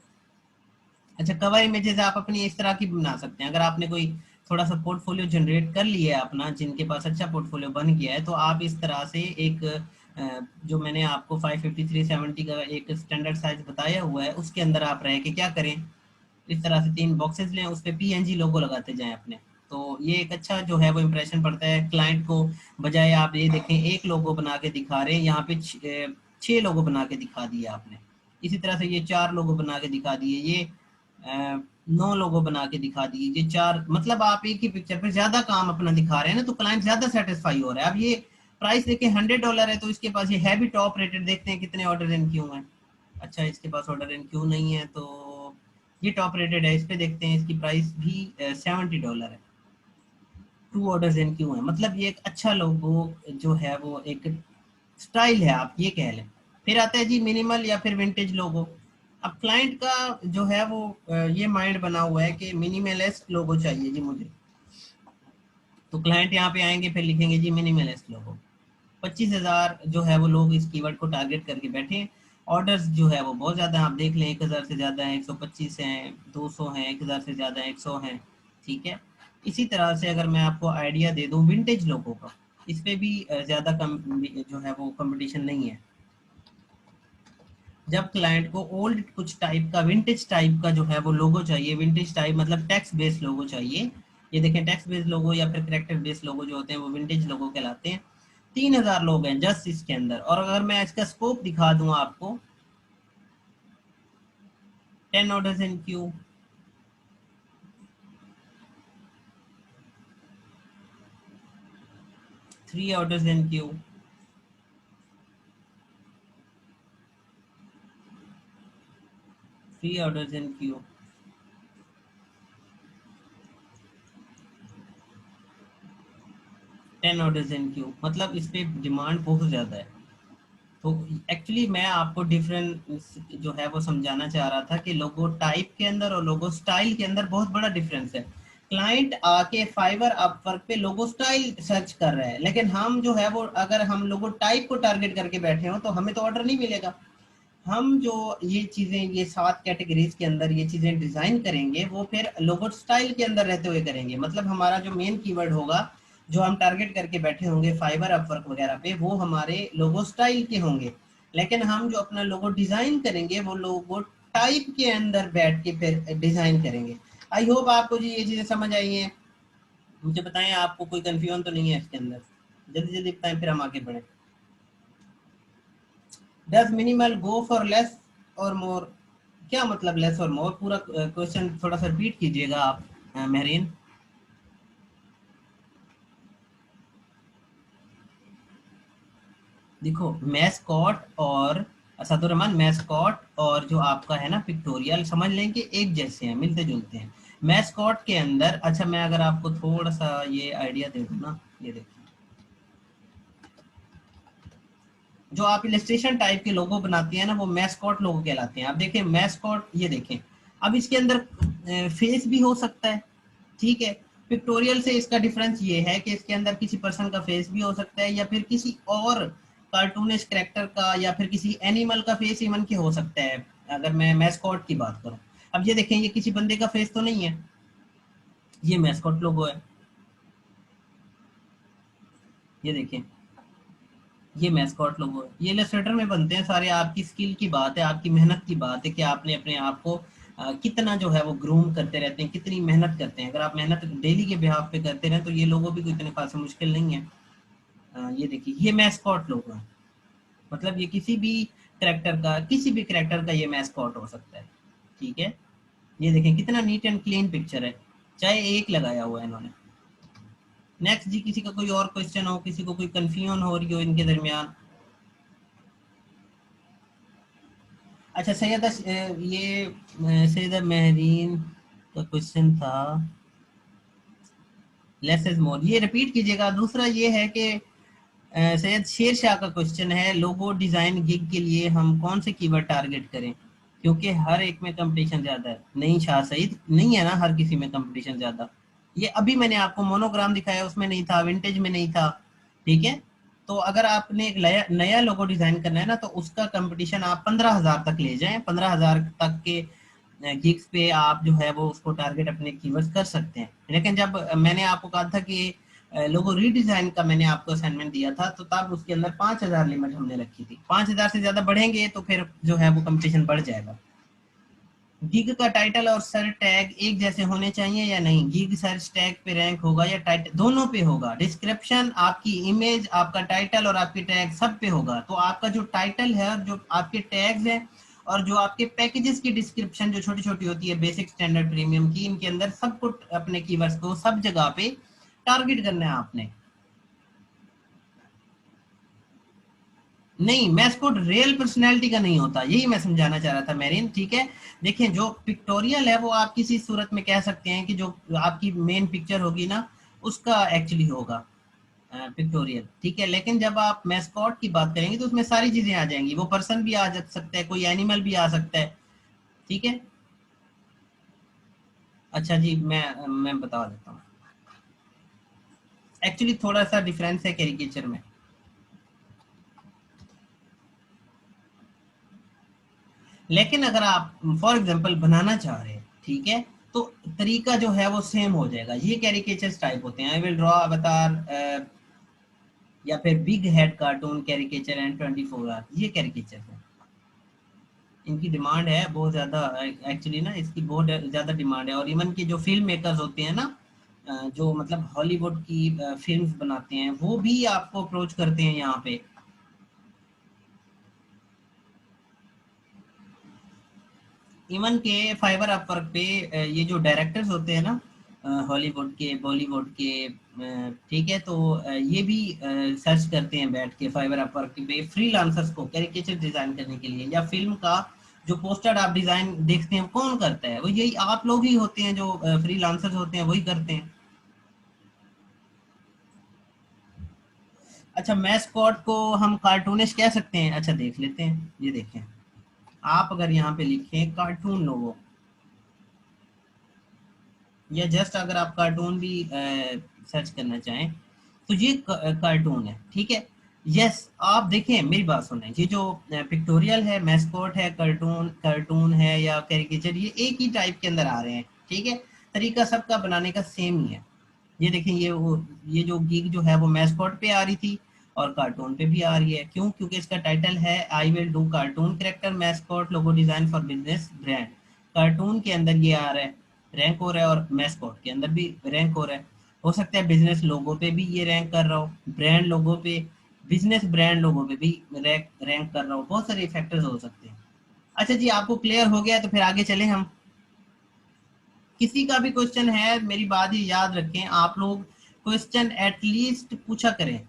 अच्छा, कवर इमेजेस आप अपनी इस तरह की बना सकते हैं। अगर आपने कोई थोड़ा सा पोर्टफोलियो जनरेट कर लिया है अपना, जिनके पास अच्छा पोर्टफोलियो बन गया है, तो आप इस तरह से एक जो मैंने आपको 55370 का एक स्टैंडर्ड साइज बताया हुआ है उसके अंदर आप रह के क्या करें, इस तरह से 3 बॉक्सेस लें, उस पे पीएनजी लोगो लगाते जाएं अपने। तो ये एक अच्छा जो है वो इम्प्रेशन पड़ता है क्लाइंट को। बजाय आप ये देखें एक लोगो बना के दिखा रहे हैं, यहाँ पे 6 लोगो बना के दिखा दिए आपने। इसी तरह से ये 4 लोगो बना के दिखा दिए, ये 9 लोगो बना के दिखा दिए, ये 4, मतलब आप एक ही पिक्चर पे ज्यादा काम अपना दिखा रहे हैं ना, तो क्लाइंट ज्यादा सेटिस्फाई हो रहा है। अब ये प्राइस देखें $100 है, तो इसके पास ये है भी टॉप रेटेड, देखते हैं कितने ऑर्डर इन क्यू हैं। अच्छा, इसके पास ऑर्डर इन क्यू नहीं है, तो ये टॉप रेटेड है, इस पे देखते हैं, इसकी प्राइस भी $70 है। 2 ऑर्डर्स इन क्यू है, मतलब ये एक अच्छा लोगो जो है वो एक स्टाइल है, आप ये कह लें। फिर आता है जी मिनिमल या फिर विंटेज लोगो। अब क्लाइंट का जो है वो ये माइंड बना हुआ है कि मिनिमलिस्ट लोगो चाहिए जी मुझे, तो क्लाइंट यहाँ पे आएंगे, फिर लिखेंगे जी मिनिमलिस्ट लोगो। 25,000 जो है वो लोग इस कीवर्ड को टारगेट करके बैठे हैं। ऑर्डर्स जो है वो बहुत ज़्यादा हैं, आप देख लें 1,000 से ज़्यादा है, 125 हैं, 200 हैं, 1,000 से ज़्यादा है, 100 हैं। ठीक है, इसी तरह से अगर मैं आपको आइडिया दे दूं विंटेज लोगों का, इस पे भी ज़्यादा कम जो है वो कंपटीशन नहीं है। जब क्लाइंट को ओल्ड कुछ टाइप का विंटेज टाइप का जो है वो लोगो चाहिए, विंटेज टाइप मतलब टेक्स्ट बेस्ड लोगो चाहिए, ये देखें टेक्स्ट बेस्ड लोगो या फिर कैरेक्टर बेस्ड लोगो जो होते हैं वो विंटेज लोगो कहलाते हैं। 3000 लोग हैं जस्ट इसके अंदर, और अगर मैं इसका स्कोप दिखा दूं आपको, 10 ऑर्डर्स इन क्यू, 3 ऑर्डर्स इन क्यू, 3 ऑर्डर्स इन क्यू, 10 ऑर्डर्स इन क्यू, मतलब इस पे डिमांड बहुत ज़्यादा है। तो एक्चुअली मैं आपको डिफरेंस जो है वो समझाना चाह रहा था कि लोगो टाइप के अंदर और लोगो स्टाइल के अंदर बहुत बड़ा डिफरेंस है। क्लाइंट आके फाइवर अपवर्क पे लोगो स्टाइल सर्च कर रहा है, लेकिन हम जो है वो अगर हम लोगो टाइप को टारगेट करके बैठे हो तो हमें तो ऑर्डर नहीं मिलेगा। हम जो ये चीजें, ये 7 कैटेगरीज के अंदर ये चीजें डिजाइन करेंगे वो फिर लोगो स्टाइल के अंदर रहते हुए करेंगे। मतलब हमारा जो मेन कीवर्ड होगा जो हम टारगेट करके बैठे होंगे फाइबर अपवर्क वगैरह पे, वो हमारे लोगो स्टाइल के होंगे। लेकिन हम जो अपना लोगो डिजाइन करेंगे वो लोगो टाइप के अंदर बैठ के फिर डिजाइन करेंगे। आई होप आपको जी ये चीजें समझ आई हैं। मुझे बताएं आपको कोई कंफ्यूजन तो नहीं है इसके अंदर, जल्दी जल्दी बताएं फिर हम आगे बढ़े। Does minimal go for less और मोर, क्या मतलब लेस और मोर? पूरा क्वेश्चन थोड़ा सा रिपीट कीजिएगा आप मेहरीन। देखो मैस्कॉट और सदुर रहमान, मैस्कॉट और जो आपका है ना पिक्टोरियल, समझ लें कि एक जैसे हैं, मिलते जुलते हैं। मैस्कॉट के अंदर, अच्छा मैं अगर आपको थोड़ा सा ये आइडिया दे दूँ ना, ये देखिए जो आप इलस्ट्रेशन टाइप के लोगो बनाती हैं ना वो मैस्कॉट लोगो कहलाते हैं। आप देखें मैस्कॉट, ये देखें अब इसके अंदर फेस भी हो सकता है, ठीक है। पिक्टोरियल से इसका डिफरेंस ये है कि इसके अंदर किसी पर्सन का फेस भी हो सकता है या फिर किसी और कार्टूनिश कैरेक्टर का या फिर किसी एनिमल का फेस इवन के हो सकता है, अगर मैं मैस्कॉट की बात करूं। अब ये देखें ये किसी बंदे का फेस तो नहीं है, ये मैस्कॉट लोगो है, ये देखें ये मैस्कॉट लोगो है। ये इलस्ट्रेटर में बनते हैं सारे, आपकी स्किल की बात है, आपकी मेहनत की बात है कि आपने अपने आप को कितना जो है वो ग्रूम करते रहते हैं, कितनी मेहनत करते हैं। अगर आप मेहनत डेली के बिहाफ पे करते रहें तो ये लोगो भी कोई इतने खास मुश्किल नहीं है। ये देखिए ये मैस्कॉट लोगो है, मतलब ये किसी भी करेक्टर का, किसी भी करेक्टर का ये मैस्कॉट हो सकता है, ठीक है। ये देखें कितना नीट एंड क्लीन पिक्चर है, चाहे एक लगाया हुआ है इन्होंने। नेक्स्ट जी, किसी का कोई और क्वेश्चन हो, किसी को कोई कंफ्यूजन हो रही हो इनके दरमियान? अच्छा सैयद सैयदा महरीन का क्वेश्चन था लेस इज मोर, ये रिपीट कीजिएगा। दूसरा ये है कि सैयद शेर शाह का क्वेश्चन है लोगो डिजाइन गिग के लिए हम कौन से कीवर्ड टारगेट करें, क्योंकि हर एक में कंपटीशन ज्यादा है। नहीं शाह सईद, नहीं है ना हर किसी में कंपटीशन ज्यादा। ये अभी मैंने आपको मोनोग्राम दिखाया उसमें नहीं था, विंटेज में नहीं था, ठीक है। तो अगर आपने एक नया नया लोगो डिजाइन करना है ना तो उसका कंपटीशन आप 15,000 तक ले जाएं, 15,000 तक के गिग्स पे आप जो है वो उसको टारगेट अपने कीवर्ड्स कर सकते हैं। लेकिन जब मैंने आपको कहा था कि लोगो रीडिजाइन का मैंने आपको असाइनमेंट दिया था तो तब उसके अंदर 5,000 लिमिट हमने रखी थी। 5,000 से ज्यादा बढ़ेंगे तो फिर जो है वो कंपटीशन बढ़ जाएगा। गिग का टाइटल और सर्च टैग एक जैसे होने चाहिए या नहीं? गिग सर्च टैग पे रैंक होगा या टाइटल, दोनों पे होगा। डिस्क्रिप्शन, आपकी इमेज, आपका टाइटल और आपके टैग सब पे होगा। तो आपका जो टाइटल है और जो आपके टैग्स हैं और जो आपके पैकेजेस की डिस्क्रिप्शन जो छोटी छोटी होती है बेसिक स्टैंडर्ड प्रीमियम की, इनके अंदर सबको अपने कीवर्ड्स को सब जगह पे टारगेट करना है आपने। नहीं मैस्कोट रियल पर्सनैलिटी का नहीं होता, यही मैं समझाना चाह रहा था मेरिन, ठीक है। देखिए जो पिक्टोरियल है वो आप किसी सूरत में कह सकते हैं कि जो आपकी मेन पिक्चर होगी ना उसका एक्चुअली होगा पिक्टोरियल, ठीक है। लेकिन जब आप मैस्कॉट की बात करेंगे तो उसमें सारी चीजें आ जाएंगी, वो पर्सन भी आ जा सकता है, कोई एनिमल भी आ सकता है, ठीक है। अच्छा जी मैं बता देता हूँ, एक्चुअली थोड़ा सा डिफरेंस है कैरिकेचर में। लेकिन अगर आप फॉर एग्जांपल बनाना चाह रहे हैं, ठीक है, तो तरीका जो है वो सेम हो जाएगा। ये कैरिकेचर टाइप होते हैं, आई विल ड्रॉ अवतार या फिर big head cartoon caricature and 24 hour, ये कैरिकेचर है। इनकी डिमांड है बहुत ज़्यादा, एक्चुअली ना इसकी बहुत ज़्यादा डिमांड है। और इवन की जो फिल्म मेकर्स होते हैं ना, जो मतलब हॉलीवुड की फिल्म्स बनाते हैं, वो भी आपको अप्रोच करते हैं यहाँ पे। इवन के फाइबर अपवर्क पे ये जो डायरेक्टर्स होते हैं ना, हॉलीवुड के, बॉलीवुड के, ठीक है, तो ये भी सर्च करते हैं बैठ के फाइबर अपवर्क पे फ्रीलांसर्स को कैरिकेचर डिजाइन करने के लिए, या फिल्म का जो पोस्टर आप डिजाइन देखते हैं वो कौन करता है? वो यही आप लोग ही होते हैं, जो फ्रीलांसर्स होते हैं वही करते हैं। अच्छा, मैस्कॉट को हम कार्टूनिश कह सकते हैं? अच्छा देख लेते हैं, ये देखें, आप अगर यहाँ पे लिखें कार्टून लोगो, या जस्ट अगर आप कार्टून भी सर्च करना चाहें, तो ये कार्टून है, ठीक है। यस, आप देखें मेरी बात सुनें, ये जो पिक्टोरियल है, मैस्कॉट है, कार्टून कार्टून है या कैरिकेचर, ये एक ही टाइप के अंदर आ रहे हैं, ठीक है। तरीका सबका बनाने का सेम ही है। ये देखें, ये जो गीक जो है वो मैस्कॉट पे आ रही थी और कार्टून पे भी आ रही है। क्यों? क्योंकि इसका टाइटल है I will do cartoon character mascot logo design for business brand. Cartoon के अंदर ये आ रहा है, रैंक हो रहा है, और मैस्कॉट के अंदर भी रैंक हो रहा है। हो सकता है बिजनेस लोगो पे भी ये रैंक कर रहा हो, ब्रांड लोगो पे, बिजनेस ब्रांड लोगो पे भी रैंक रैंक कर रहा हो, बहुत सारे फैक्टर्स हो सकते हैं। अच्छा जी, आपको क्लियर हो गया? तो फिर आगे चले हम। किसी का भी क्वेश्चन है, मेरी बात ही याद रखें, आप लोग क्वेश्चन एटलीस्ट पूछा करें,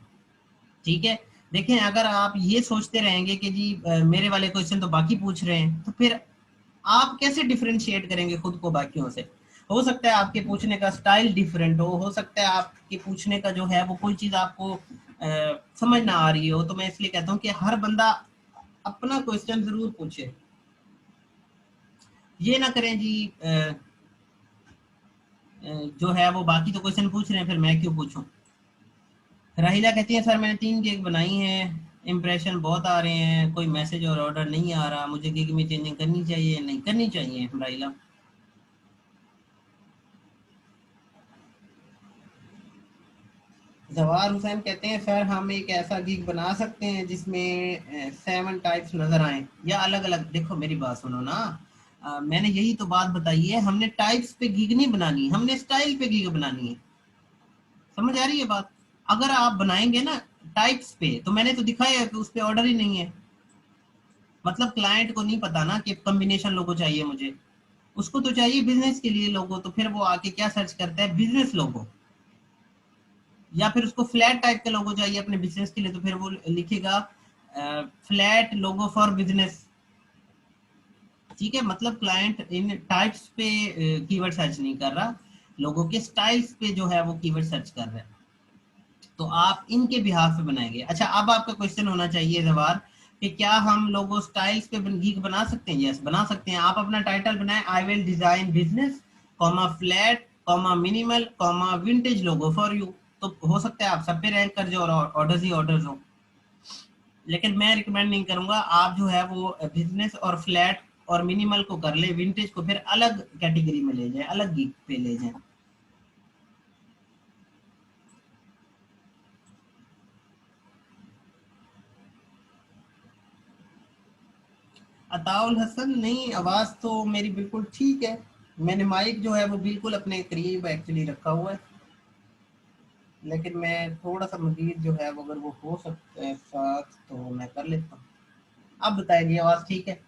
ठीक है। देखें, अगर आप ये सोचते रहेंगे कि जी मेरे वाले क्वेश्चन तो बाकी पूछ रहे हैं, तो फिर आप कैसे डिफरेंशिएट करेंगे खुद को बाकियों से? हो सकता है आपके पूछने का स्टाइल डिफरेंट हो सकता है आपके पूछने का जो है वो कोई चीज आपको समझ ना आ रही हो। तो मैं इसलिए कहता हूँ कि हर बंदा अपना क्वेश्चन जरूर पूछे, ये ना करें जी जो है वो बाकी तो क्वेश्चन पूछ रहे हैं, फिर मैं क्यों पूछूं। राहिला कहती है सर मैंने 3 गिग बनाई है, इम्प्रेशन बहुत आ रहे हैं, कोई मैसेज और ऑर्डर नहीं आ रहा, मुझे गिग में चेंजिंग करनी चाहिए? नहीं करनी चाहिए राहिला। जवाहर हुसैन कहते हैं सर हम एक ऐसा गिग बना सकते हैं जिसमें 7 टाइप्स नजर आए, या अलग अलग? देखो मेरी बात सुनो ना, मैंने यही तो बात बताई है, हमने टाइप्स पे गिग नहीं बनानी, हमने स्टाइल पे गिग बनानी है। समझ आ रही है बात? अगर आप बनाएंगे ना टाइप्स पे, तो मैंने तो दिखाया है कि उस पे ऑर्डर ही नहीं है। मतलब क्लाइंट को नहीं पता ना कि कॉम्बिनेशन लोगो चाहिए मुझे, उसको तो चाहिए बिजनेस के लिए लोगो, तो फिर वो आके क्या सर्च करता है? बिजनेस लोगो। या फिर उसको फ्लैट टाइप का लोगो चाहिए अपने बिजनेस के लिए, तो फिर वो लिखेगा फ्लैट लोगो फॉर बिजनेस, ठीक है। मतलब क्लाइंट इन टाइप्स पे कीवर्ड सर्च नहीं कर रहा, लोगों के स्टाइल्स पे जो है वो कीवर्ड सर्च कर रहा है। तो आप इनके बिहाफ पे बनाएंगे। अच्छा, अब आपका क्वेश्चन होना चाहिए जवार, कि क्या हम लोगो स्टाइल्स पे गीक बना सकते हैं? यस बना सकते हैं। आप अपना टाइटल बनाएं, I will design business comma flat comma minimal comma vintage logo for you. तो हो सकता है आप सब पे रैंक कर जाओ और ऑर्डर्स ही ऑर्डर्स हो। लेकिन मैं रिकमेंड नहीं करूंगा, आप जो है वो बिजनेस और फ्लैट और मिनिमल को कर ले, विंटेज को फिर अलग कैटेगरी में ले जाए, अलग गीक पे ले जाए। अताउल हसन, नहीं आवाज तो मेरी बिल्कुल ठीक है, मैंने माइक जो है वो बिल्कुल अपने करीब एक्चुअली रखा हुआ है, लेकिन मैं थोड़ा सा मजीद जो है वो अगर वो हो सकता है साथ तो मैं कर लेता हूँ। अब बताइए, आवाज ठीक है?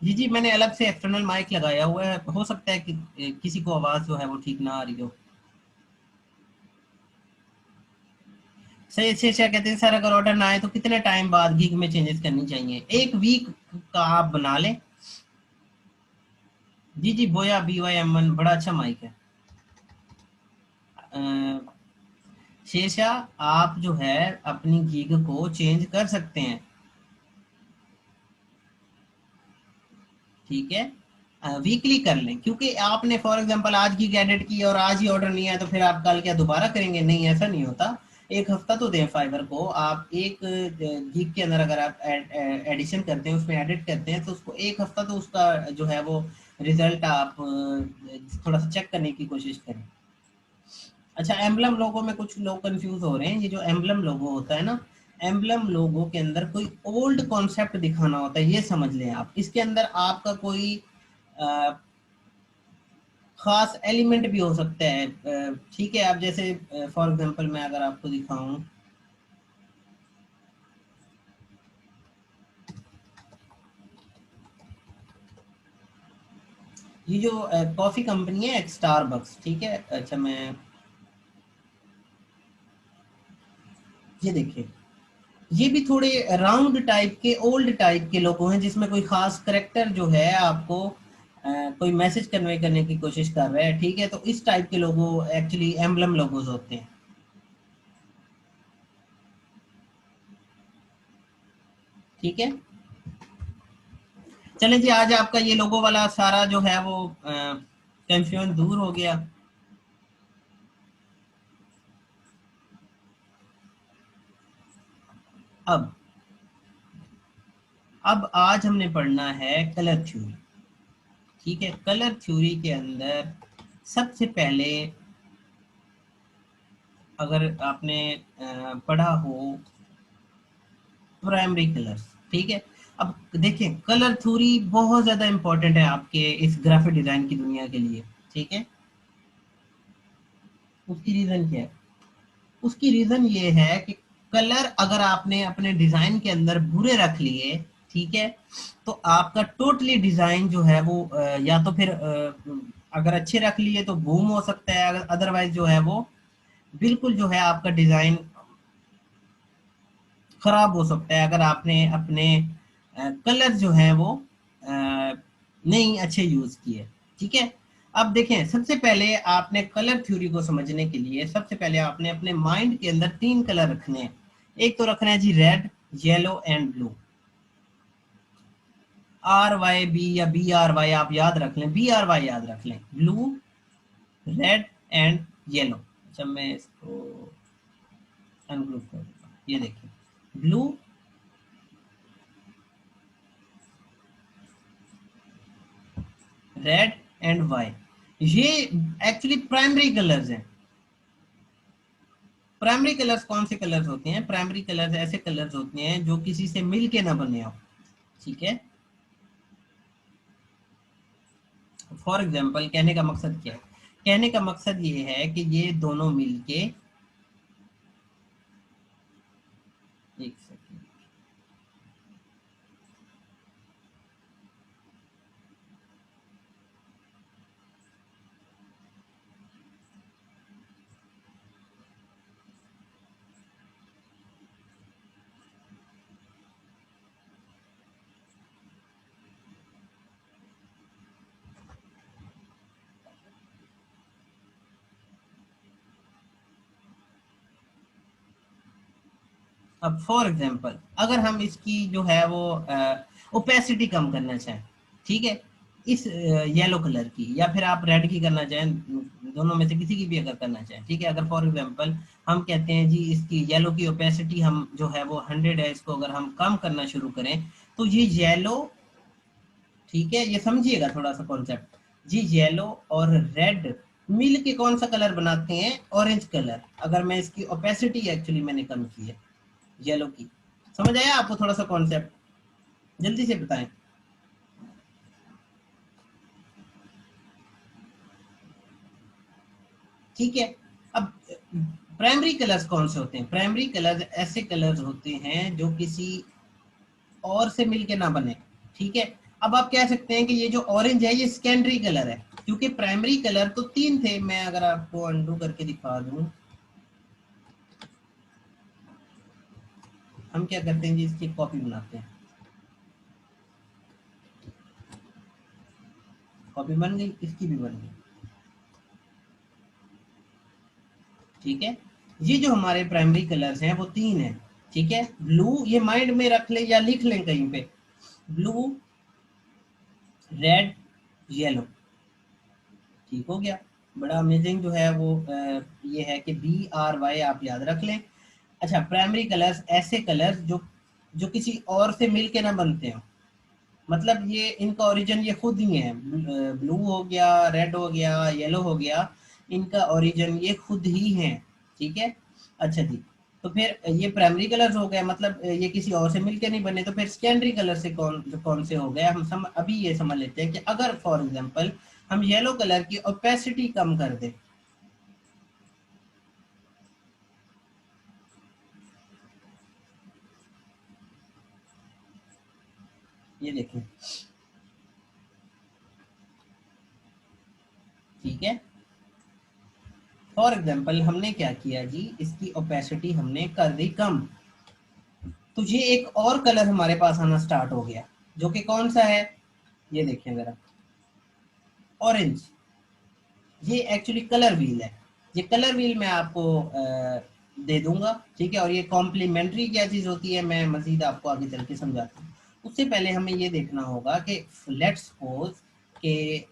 जी जी, मैंने अलग से एक्सटर्नल माइक लगाया हुआ है, हो सकता है कि किसी को आवाज जो है वो ठीक ना आ रही हो। सही, अच्छे अच्छे कहते हैं सर अगर ऑर्डर ना आए तो कितने टाइम बाद गीग में चेंजेस करनी चाहिए? 1 वीक का आप बना लें। जी जी, बोया BY M1 बड़ा अच्छा माइक है। शेरशाह, आप जो है अपनी गीग को चेंज कर सकते हैं, ठीक है। वीकली कर लें, क्योंकि आपने फॉर एग्जांपल आज गीग एडिट की और आज ही ऑर्डर नहीं आया, तो फिर आप कल क्या दोबारा करेंगे? नहीं, ऐसा नहीं होता। एक हफ्ता तो दें फाइबर को। आप एक गीग के अंदर अगर आप एडिशन करते हैं, उसमें एडिट करते हैं, तो उसको एक हफ्ता तो उसका जो है वो रिजल्ट आप थोड़ा सा चेक करने की कोशिश करें। अच्छा, एम्बलम लोगो में कुछ लोग कंफ्यूज हो रहे हैं। ये जो एम्बलम लोगो होता है ना, एम्बलम लोगो के अंदर कोई ओल्ड कॉन्सेप्ट दिखाना होता है, ये समझ लें आप। इसके अंदर आपका कोई खास एलिमेंट भी हो सकता है, ठीक है। आप जैसे फॉर एग्जांपल मैं अगर आपको दिखाऊं, ये जो कॉफी कंपनी है एक स्टारबक्स, ठीक है। अच्छा मैं ये देखिए, ये भी थोड़े राउंड टाइप के ओल्ड टाइप के लोगो हैं, जिसमें कोई खास करेक्टर जो है आपको कोई मैसेज कन्वे करने की कोशिश कर रहा है, ठीक है। तो इस टाइप के लोगो एक्चुअली एम्बलम लोगोज होते हैं, ठीक है। चले जी, आज आपका ये लोगो वाला सारा जो है वो कंफ्यूजन दूर हो गया। अब आज हमने पढ़ना है कलर थ्योरी, ठीक है। कलर थ्योरी के अंदर सबसे पहले अगर आपने पढ़ा हो प्राइमरी कलर्स, ठीक है। अब देखिए, कलर थ्योरी बहुत ज्यादा इंपॉर्टेंट है आपके इस ग्राफिक डिजाइन की दुनिया के लिए, ठीक है। उसकी रीजन क्या है? उसकी रीजन ये है कि कलर अगर आपने अपने डिजाइन के अंदर बुरे रख लिए, ठीक है, तो आपका टोटली डिजाइन जो है वो या तो फिर अगर अच्छे रख लिए तो बूम हो सकता है, अगर अदरवाइज जो है वो बिल्कुल जो है आपका डिजाइन खराब हो सकता है, अगर आपने अपने कलर जो है वो नहीं अच्छे यूज किए, ठीक है। अब देखें, सबसे पहले आपने कलर थ्योरी को समझने के लिए सबसे पहले आपने अपने माइंड के अंदर 3 कलर रखने हैं। एक तो रखना है जी red, yellow and blue. RYB या BRY आप याद रख लें, BRY याद रख लें, ब्लू, रेड एंड येलो। अच्छा मैं इसको अनग्रुप कर दूंगा, ये देखिए, ब्लू, रेड एंड वाइट, ये एक्चुअली प्राइमरी कलर्स हैं। प्राइमरी कलर्स कौन से कलर्स होते हैं? प्राइमरी कलर्स ऐसे कलर्स होते हैं जो किसी से मिलके ना बने हो, ठीक है। फॉर एग्जांपल, कहने का मकसद क्या है? कहने का मकसद ये है कि ये दोनों मिलके, एक सेकेंड, अब फॉर एग्जांपल अगर हम इसकी जो है वो ओपेसिटी कम करना चाहें, ठीक है, इस येलो कलर की, या फिर आप रेड की करना चाहें, दोनों में से किसी की भी अगर करना चाहें, ठीक है। अगर फॉर एग्जांपल हम कहते हैं जी इसकी येलो की ओपेसिटी हम जो है वो 100 है, इसको अगर हम कम करना शुरू करें तो ये येलो, ठीक है, ये समझिएगा थोड़ा सा कॉन्सेप्ट जी, येलो और रेड मिल के कौन सा कलर बनाते हैं? Orange colour. अगर मैं इसकी ओपेसिटी एक्चुअली मैंने कम की है येलो की, समझ आया आपको थोड़ा सा कॉन्सेप्ट? जल्दी से बताएं। ठीक है। अब प्राइमरी कलर्स कौन से होते हैं? प्राइमरी कलर्स ऐसे कलर्स होते हैं जो किसी और से मिलके ना बने, ठीक है। अब आप कह सकते हैं कि ये जो ऑरेंज है ये सेकेंडरी कलर है, क्योंकि प्राइमरी कलर तो 3 थे। मैं अगर आपको अंडू करके दिखा दूं, हम क्या करते हैं जी, इसकी कॉपी बनाते हैं। कॉपी बन गई, इसकी भी बन गई, ठीक है। ये जो हमारे प्राइमरी कलर्स हैं वो 3 हैं, ठीक है। ब्लू, ये माइंड में रख ले या लिख लें कहीं पे, ब्लू, रेड, येलो, ठीक हो गया। बड़ा अमेजिंग जो है वो ये है कि BRY आप याद रख लें। अच्छा, प्राइमरी कलर्स ऐसे कलर्स जो जो किसी और से मिलके ना बनते हो, मतलब ये इनका ओरिजिन ये खुद ही है। ब्लू हो गया, रेड हो गया, येलो हो गया, इनका ओरिजिन ये खुद ही है, ठीक है। अच्छा जी, तो फिर ये प्राइमरी कलर्स हो गए, मतलब ये किसी और से मिलके नहीं बने, तो फिर सेकेंडरी कलर से कौन कौन से हो गए, हम अभी ये समझ लेते हैं कि अगर फॉर एग्जांपल हम येलो कलर की ओपेसिटी कम कर दें, ये देखें, ठीक है, फॉर एग्जांपल हमने क्या किया जी, इसकी ओपेसिटी हमने कर दी कम, तो ये एक और कलर हमारे पास आना स्टार्ट हो गया, जो कि कौन सा है, ये देखें जरा, ऑरेंज। ये एक्चुअली कलर व्हील है, ये कलर व्हील मैं आपको दे दूंगा, ठीक है, और ये कॉम्प्लीमेंट्री क्या चीज होती है मैं मजीद आपको आगे चल के समझाता हूँ। उससे पहले हमें ये देखना होगा कि लेट्स सपोज कि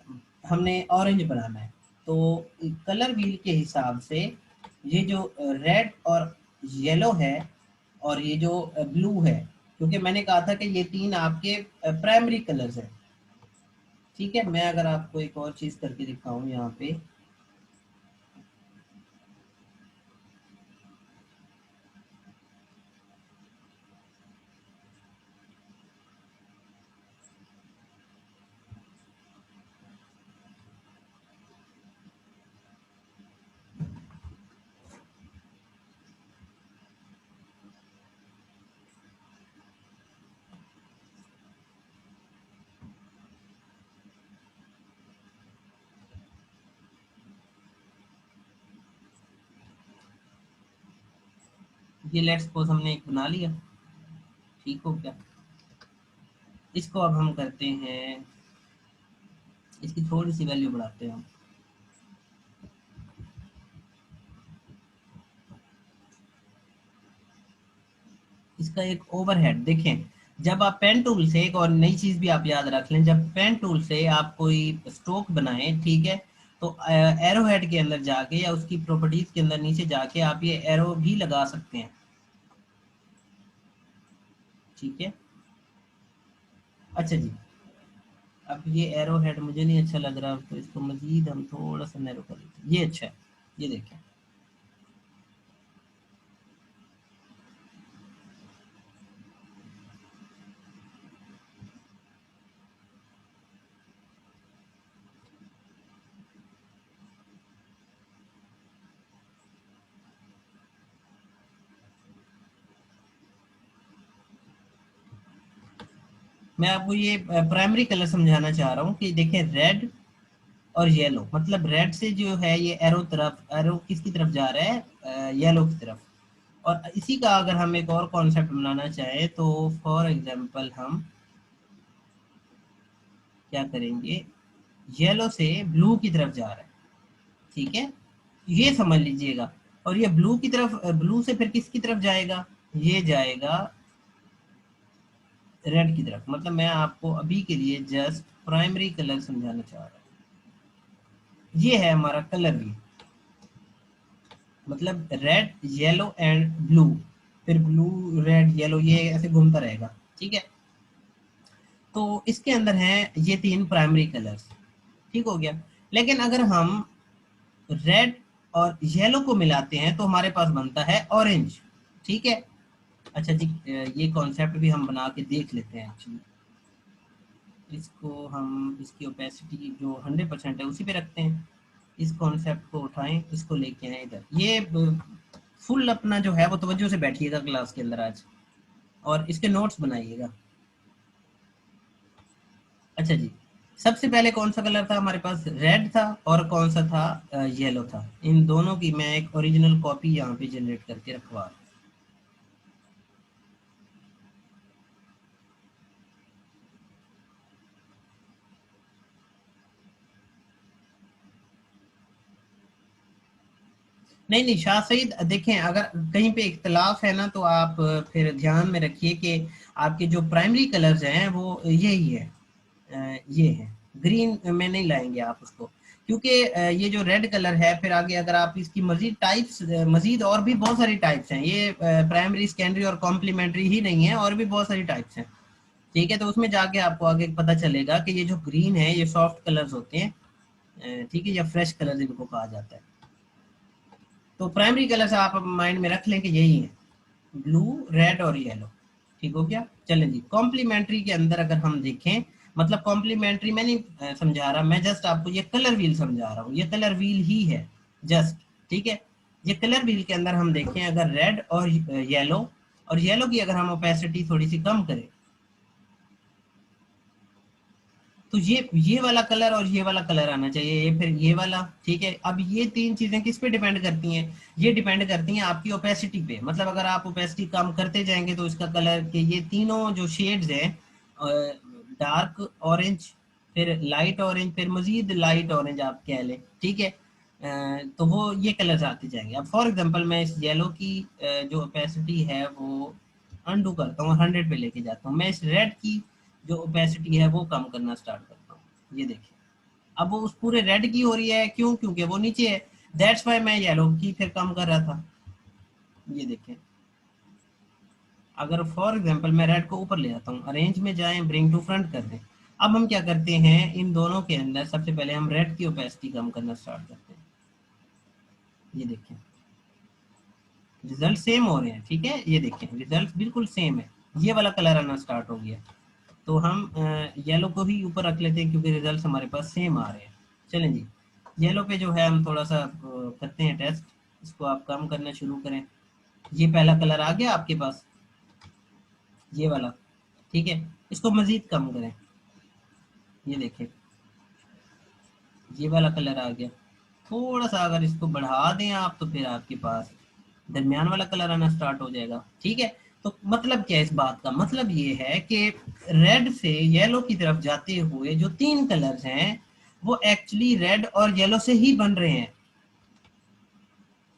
हमने ऑरेंज बनाना है, तो कलर व्हील के हिसाब से ये जो रेड और येलो है और ये जो ब्लू है, क्योंकि मैंने कहा था कि ये तीन आपके प्राइमरी कलर्स हैं, ठीक है। मैं अगर आपको एक और चीज करके दिखाऊं यहाँ पे, ये लेट्स सपोज हमने एक बना लिया, ठीक हो गया। इसको अब हम करते हैं, इसकी थोड़ी सी वैल्यू बढ़ाते हैं हम, इसका एक ओवरहेड देखें, जब आप पेन टूल से, एक और नई चीज भी आप याद रख लें, जब पेन टूल से आप कोई स्ट्रोक बनाएं, ठीक है, तो एरो हेड के अंदर जाके या उसकी प्रॉपर्टीज के अंदर नीचे जाके आप ये एरो भी लगा सकते हैं, ठीक है। अच्छा जी, अब ये एरो हेड मुझे नहीं अच्छा लग रहा, तो इसको मजीद हम थोड़ा सा नैरो कर लेते हैं, ये अच्छा है, ये देखें। मैं आपको ये प्राइमरी कलर समझाना चाह रहा हूँ कि देखें, रेड और येलो, मतलब रेड से जो है ये एरो तरफ, एरो किसकी तरफ जा रहा है, येलो की तरफ। और इसी का अगर हम एक और कॉन्सेप्ट बनाना चाहें, तो फॉर एग्जांपल हम क्या करेंगे, येलो से ब्लू की तरफ जा रहा है, ठीक है, ये समझ लीजिएगा। और ये ब्लू की तरफ, ब्लू से फिर किसकी तरफ जाएगा, ये जाएगा रेड की तरफ। मतलब मैं आपको अभी के लिए जस्ट प्राइमरी कलर समझाना चाह रहा हूँ, ये है हमारा कलर भी, मतलब रेड येलो एंड ब्लू, फिर ब्लू रेड येलो, ये ऐसे घूमता रहेगा, ठीक है। तो इसके अंदर हैं ये तीन प्राइमरी कलर्स, ठीक हो गया। लेकिन अगर हम रेड और येलो को मिलाते हैं तो हमारे पास बनता है ऑरेंज, ठीक है। अच्छा जी, ये कॉन्सेप्ट भी हम बना के देख लेते हैं एक्चुअली। इसको हम, इसकी ओपेसिटी जो 100% है उसी पे रखते हैं, इस कॉन्सेप्ट को उठाएं, इसको लेके आए इधर। ये फुल अपना जो है वो तवज्जो से बैठिएगा क्लास के अंदर आज, और इसके नोट्स बनाइएगा। अच्छा जी, सबसे पहले कौन सा कलर था हमारे पास, रेड था, और कौन सा था, येलो था। इन दोनों की मैं एक ओरिजिनल कॉपी यहाँ पे जनरेट करके रखवा रहा हूं। नहीं नहीं शाह सईद, देखें अगर कहीं पे इख्तलाफ है ना, तो आप फिर ध्यान में रखिए कि आपके जो प्राइमरी कलर्स हैं वो यही है, ये है, ग्रीन में नहीं लाएंगे आप उसको, क्योंकि ये जो रेड कलर है, फिर आगे अगर आप इसकी मजीद टाइप्स, मजीद और भी बहुत सारी टाइप्स हैं, ये प्राइमरी सेकेंडरी और कॉम्प्लीमेंट्री ही नहीं है, और भी बहुत सारी टाइप्स हैं, ठीक है। तो उसमें जाके आपको आगे पता चलेगा कि ये जो ग्रीन है ये सॉफ्ट कलर्स होते हैं, ठीक है, या फ्रेश कलर इनको कहा जाता है। तो प्राइमरी कलर्स आप माइंड में रख लें कि यही है, ब्लू, रेड और येलो। ठीक हो गया। चलें जी, कॉम्प्लीमेंट्री के अंदर अगर हम देखें, मतलब कॉम्प्लीमेंट्री मैं नहीं समझा रहा, मैं जस्ट आपको ये कलर व्हील समझा रहा हूँ, ये कलर व्हील ही है जस्ट। ठीक है, ये कलर व्हील के अंदर हम देखें अगर रेड और येलो, और येलो की अगर हम ओपेसिटी थोड़ी सी कम करें, तो ये वाला कलर और ये वाला कलर आना चाहिए, ये फिर ये वाला। ठीक है, अब ये तीन चीजें किस पे डिपेंड करती हैं? ये डिपेंड करती हैं आपकी ओपेसिटी पे। मतलब अगर आप ओपेसिटी कम करते जाएंगे तो इसका कलर के ये तीनों जो शेड्स हैं, डार्क ऑरेंज, फिर लाइट ऑरेंज, फिर मजीद लाइट ऑरेंज आप कह लें। ठीक है, तो वो ये कलर्स आते जाएंगे। अब फॉर एग्जांपल मैं इस येलो की जो ओपेसिटी है वो अनडू करता हूँ, 100 पे लेके जाता हूँ। मैं इस रेड की जो ओपेसिटी है वो कम करना स्टार्ट करता हूँ। ये देखिए, अब वो उस पूरे रेड की हो रही है, क्यों? क्योंकि वो नीचे है। दैट्स वाई मैं येलो की फिर कम कर रहा था। ये देखें, अगर फॉर एग्जांपल मैं रेड को ऊपर ले जाता हूँ, अरेंज में जाएं, ब्रिंग टू फ्रंट कर दें। अब हम क्या करते हैं, इन दोनों के अंदर सबसे पहले हम रेड की ओपेसिटी कम करना स्टार्ट करते हैं। ये देखें, रिजल्ट सेम हो रहे हैं। ठीक है, ये देखें, रिजल्ट बिल्कुल सेम है। ये वाला कलर आना स्टार्ट हो गया। तो हम येलो को ही ऊपर रख लेते हैं क्योंकि रिजल्ट हमारे पास सेम आ रहे हैं। चलें जी, येलो पे जो है हम थोड़ा सा करते हैं टेस्ट। इसको आप कम करना शुरू करें। ये पहला कलर आ गया आपके पास, ये वाला। ठीक है, इसको मजीद कम करें। ये देखें, ये वाला कलर आ गया। थोड़ा सा अगर इसको बढ़ा दें आप, तो फिर आपके पास दरमियान वाला कलर आना स्टार्ट हो जाएगा। ठीक है, तो मतलब क्या है इस बात का? मतलब ये है कि रेड से येलो की तरफ जाते हुए जो तीन कलर्स हैं वो एक्चुअली रेड और येलो से ही बन रहे हैं।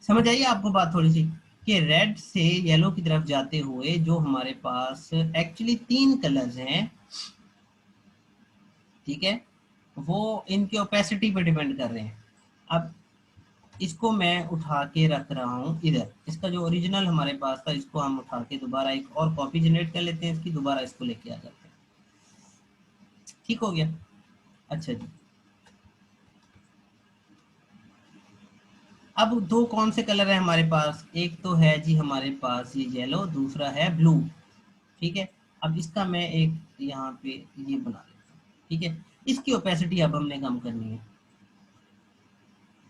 समझ आइए आपको बात थोड़ी सी, कि रेड से येलो की तरफ जाते हुए जो हमारे पास एक्चुअली तीन कलर्स हैं, ठीक है, वो इनके ओपेसिटी पे डिपेंड कर रहे हैं। अब इसको मैं उठा के रख रहा हूँ इधर, इसका जो ओरिजिनल हमारे पास था इसको हम उठा के दोबारा एक और कॉपी जनरेट कर लेते हैं इसकी, दोबारा इसको लेके आ जाते हैं। ठीक हो गया। अच्छा जी, अब दो कौन से कलर है हमारे पास? एक तो है जी हमारे पास ये येलो, दूसरा है ब्लू। ठीक है, अब इसका मैं एक यहाँ पे ये बना लेता हूँ। ठीक है, इसकी ओपेसिटी अब हमने कम करनी है।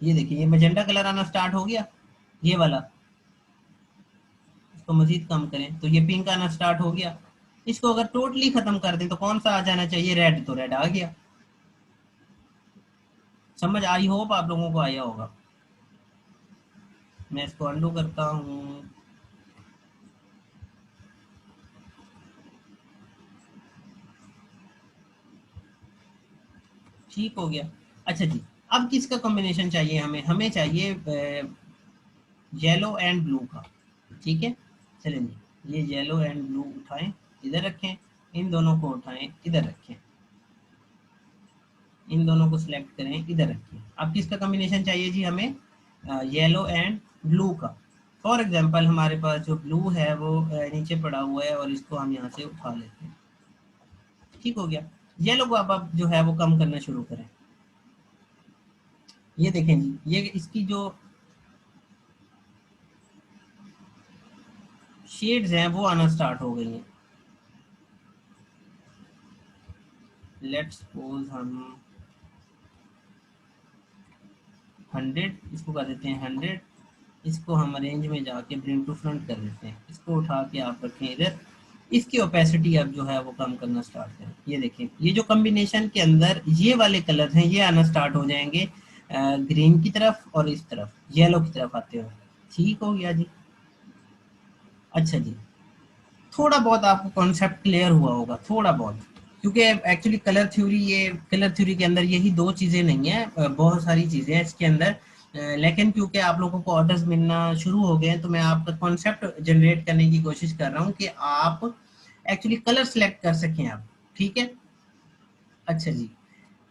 ये देखिए, ये मैजेंडा कलर आना स्टार्ट हो गया, ये वाला। इसको मजीद कम करें तो ये पिंक आना स्टार्ट हो गया। इसको अगर टोटली खत्म कर दें तो कौन सा आ जाना चाहिए? रेड। तो रेड आ गया। समझ आई होप आप लोगों को आया होगा। मैं इसको अंडू करता हूँ। ठीक हो गया। अच्छा जी, अब किसका कॉम्बिनेशन चाहिए हमें? हमें चाहिए येलो एंड ब्लू का। ठीक है, चलें जी, ये येलो एंड ब्लू उठाएं, इधर रखें। इन दोनों को उठाएं, इधर रखें। इन दोनों को सिलेक्ट करें, इधर रखें। अब किसका कॉम्बिनेशन चाहिए जी हमें? येलो एंड ब्लू का। फॉर एग्जांपल हमारे पास जो ब्लू है वो नीचे पड़ा हुआ है और इसको हम यहाँ से उठा लेते हैं। ठीक हो गया। येलो को अब जो है वो कम करना शुरू करें। ये देखें जी, ये इसकी जो शेड्स हैं वो आना स्टार्ट हो गई हैं। लेट्स सपोज हम 100 इसको कर देते हैं, 100। इसको हम रेंज में जाके ब्रिंग टू फ्रंट कर देते हैं। इसको उठा के आप रखें इधर। इसकी ओपेसिटी अब जो है वो कम करना स्टार्ट करें। ये देखें, ये जो कॉम्बिनेशन के अंदर ये वाले कलर हैं ये आना स्टार्ट हो जाएंगे ग्रीन की तरफ और इस तरफ येलो की तरफ आते हुए। ठीक हो गया जी। अच्छा जी, थोड़ा बहुत आपको कॉन्सेप्ट क्लियर हुआ होगा, थोड़ा बहुत। क्योंकि एक्चुअली कलर थ्योरी, ये कलर थ्योरी के अंदर यही दो चीज़ें नहीं है, बहुत सारी चीज़ें हैं इसके अंदर। लेकिन क्योंकि आप लोगों को ऑर्डर्स मिलना शुरू हो गए हैं तो मैं आपका कॉन्सेप्ट जनरेट करने की कोशिश कर रहा हूँ कि आप एक्चुअली कलर सेलेक्ट कर सकें आप। ठीक है। अच्छा जी,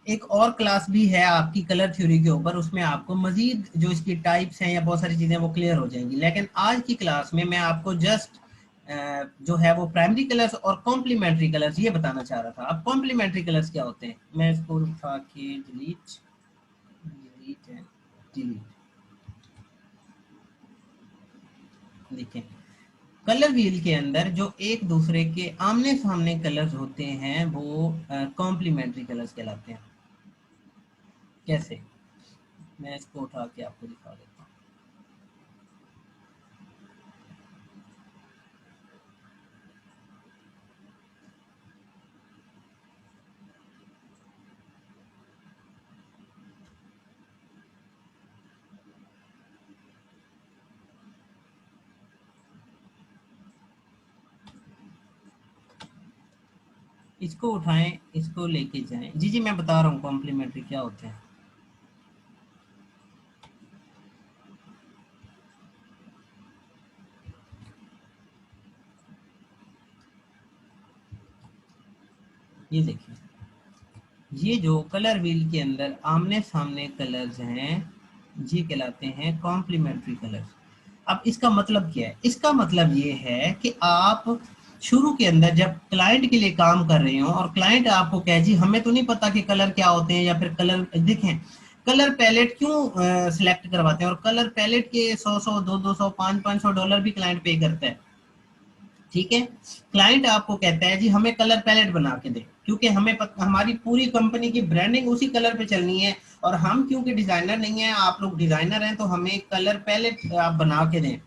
एक और क्लास भी है आपकी कलर थ्योरी के ऊपर, उसमें आपको मजीद जो इसकी टाइप्स हैं या बहुत सारी चीज़ें वो क्लियर हो जाएंगी। लेकिन आज की क्लास में मैं आपको जस्ट जो है वो प्राइमरी कलर्स और कॉम्प्लीमेंट्री कलर्स ये बताना चाह रहा था। अब कॉम्प्लीमेंट्री कलर्स क्या होते हैं? मैं इसको उठा के डिलीट, डिलीट है, डिलीट। देखें, कलर व्हील के अंदर जो एक दूसरे के आमने सामने कलर्स होते हैं वो कॉम्प्लीमेंट्री कलर्स कहलाते हैं। कैसे? मैं इसको उठा के आपको दिखा देता हूँ। इसको उठाएं, इसको लेके जाएं। जी जी, मैं बता रहा हूँ कॉम्प्लीमेंट्री क्या होते हैं। ये देखिए, ये जो कलर व्हील के अंदर आमने सामने कलर्स हैं ये कहलाते हैं कॉम्प्लीमेंट्री कलर्स। अब इसका मतलब क्या है? इसका मतलब ये है कि आप शुरू के अंदर जब क्लाइंट के लिए काम कर रहे हो और क्लाइंट आपको कहे जी हमें तो नहीं पता कि कलर क्या होते हैं, या फिर कलर देखें, कलर पैलेट क्यों सिलेक्ट करवाते हैं, और कलर पैलेट के 100 200 500 डॉलर भी क्लाइंट पे करता है। ठीक है, क्लाइंट आपको कहता है जी हमें कलर पैलेट बना के दे, क्योंकि हमारी पूरी कंपनी की ब्रांडिंग उसी कलर पे चलनी है, और हम क्योंकि डिजाइनर नहीं है, आप लोग डिजाइनर हैं, तो हमें कलर पैलेट आप बना के दें।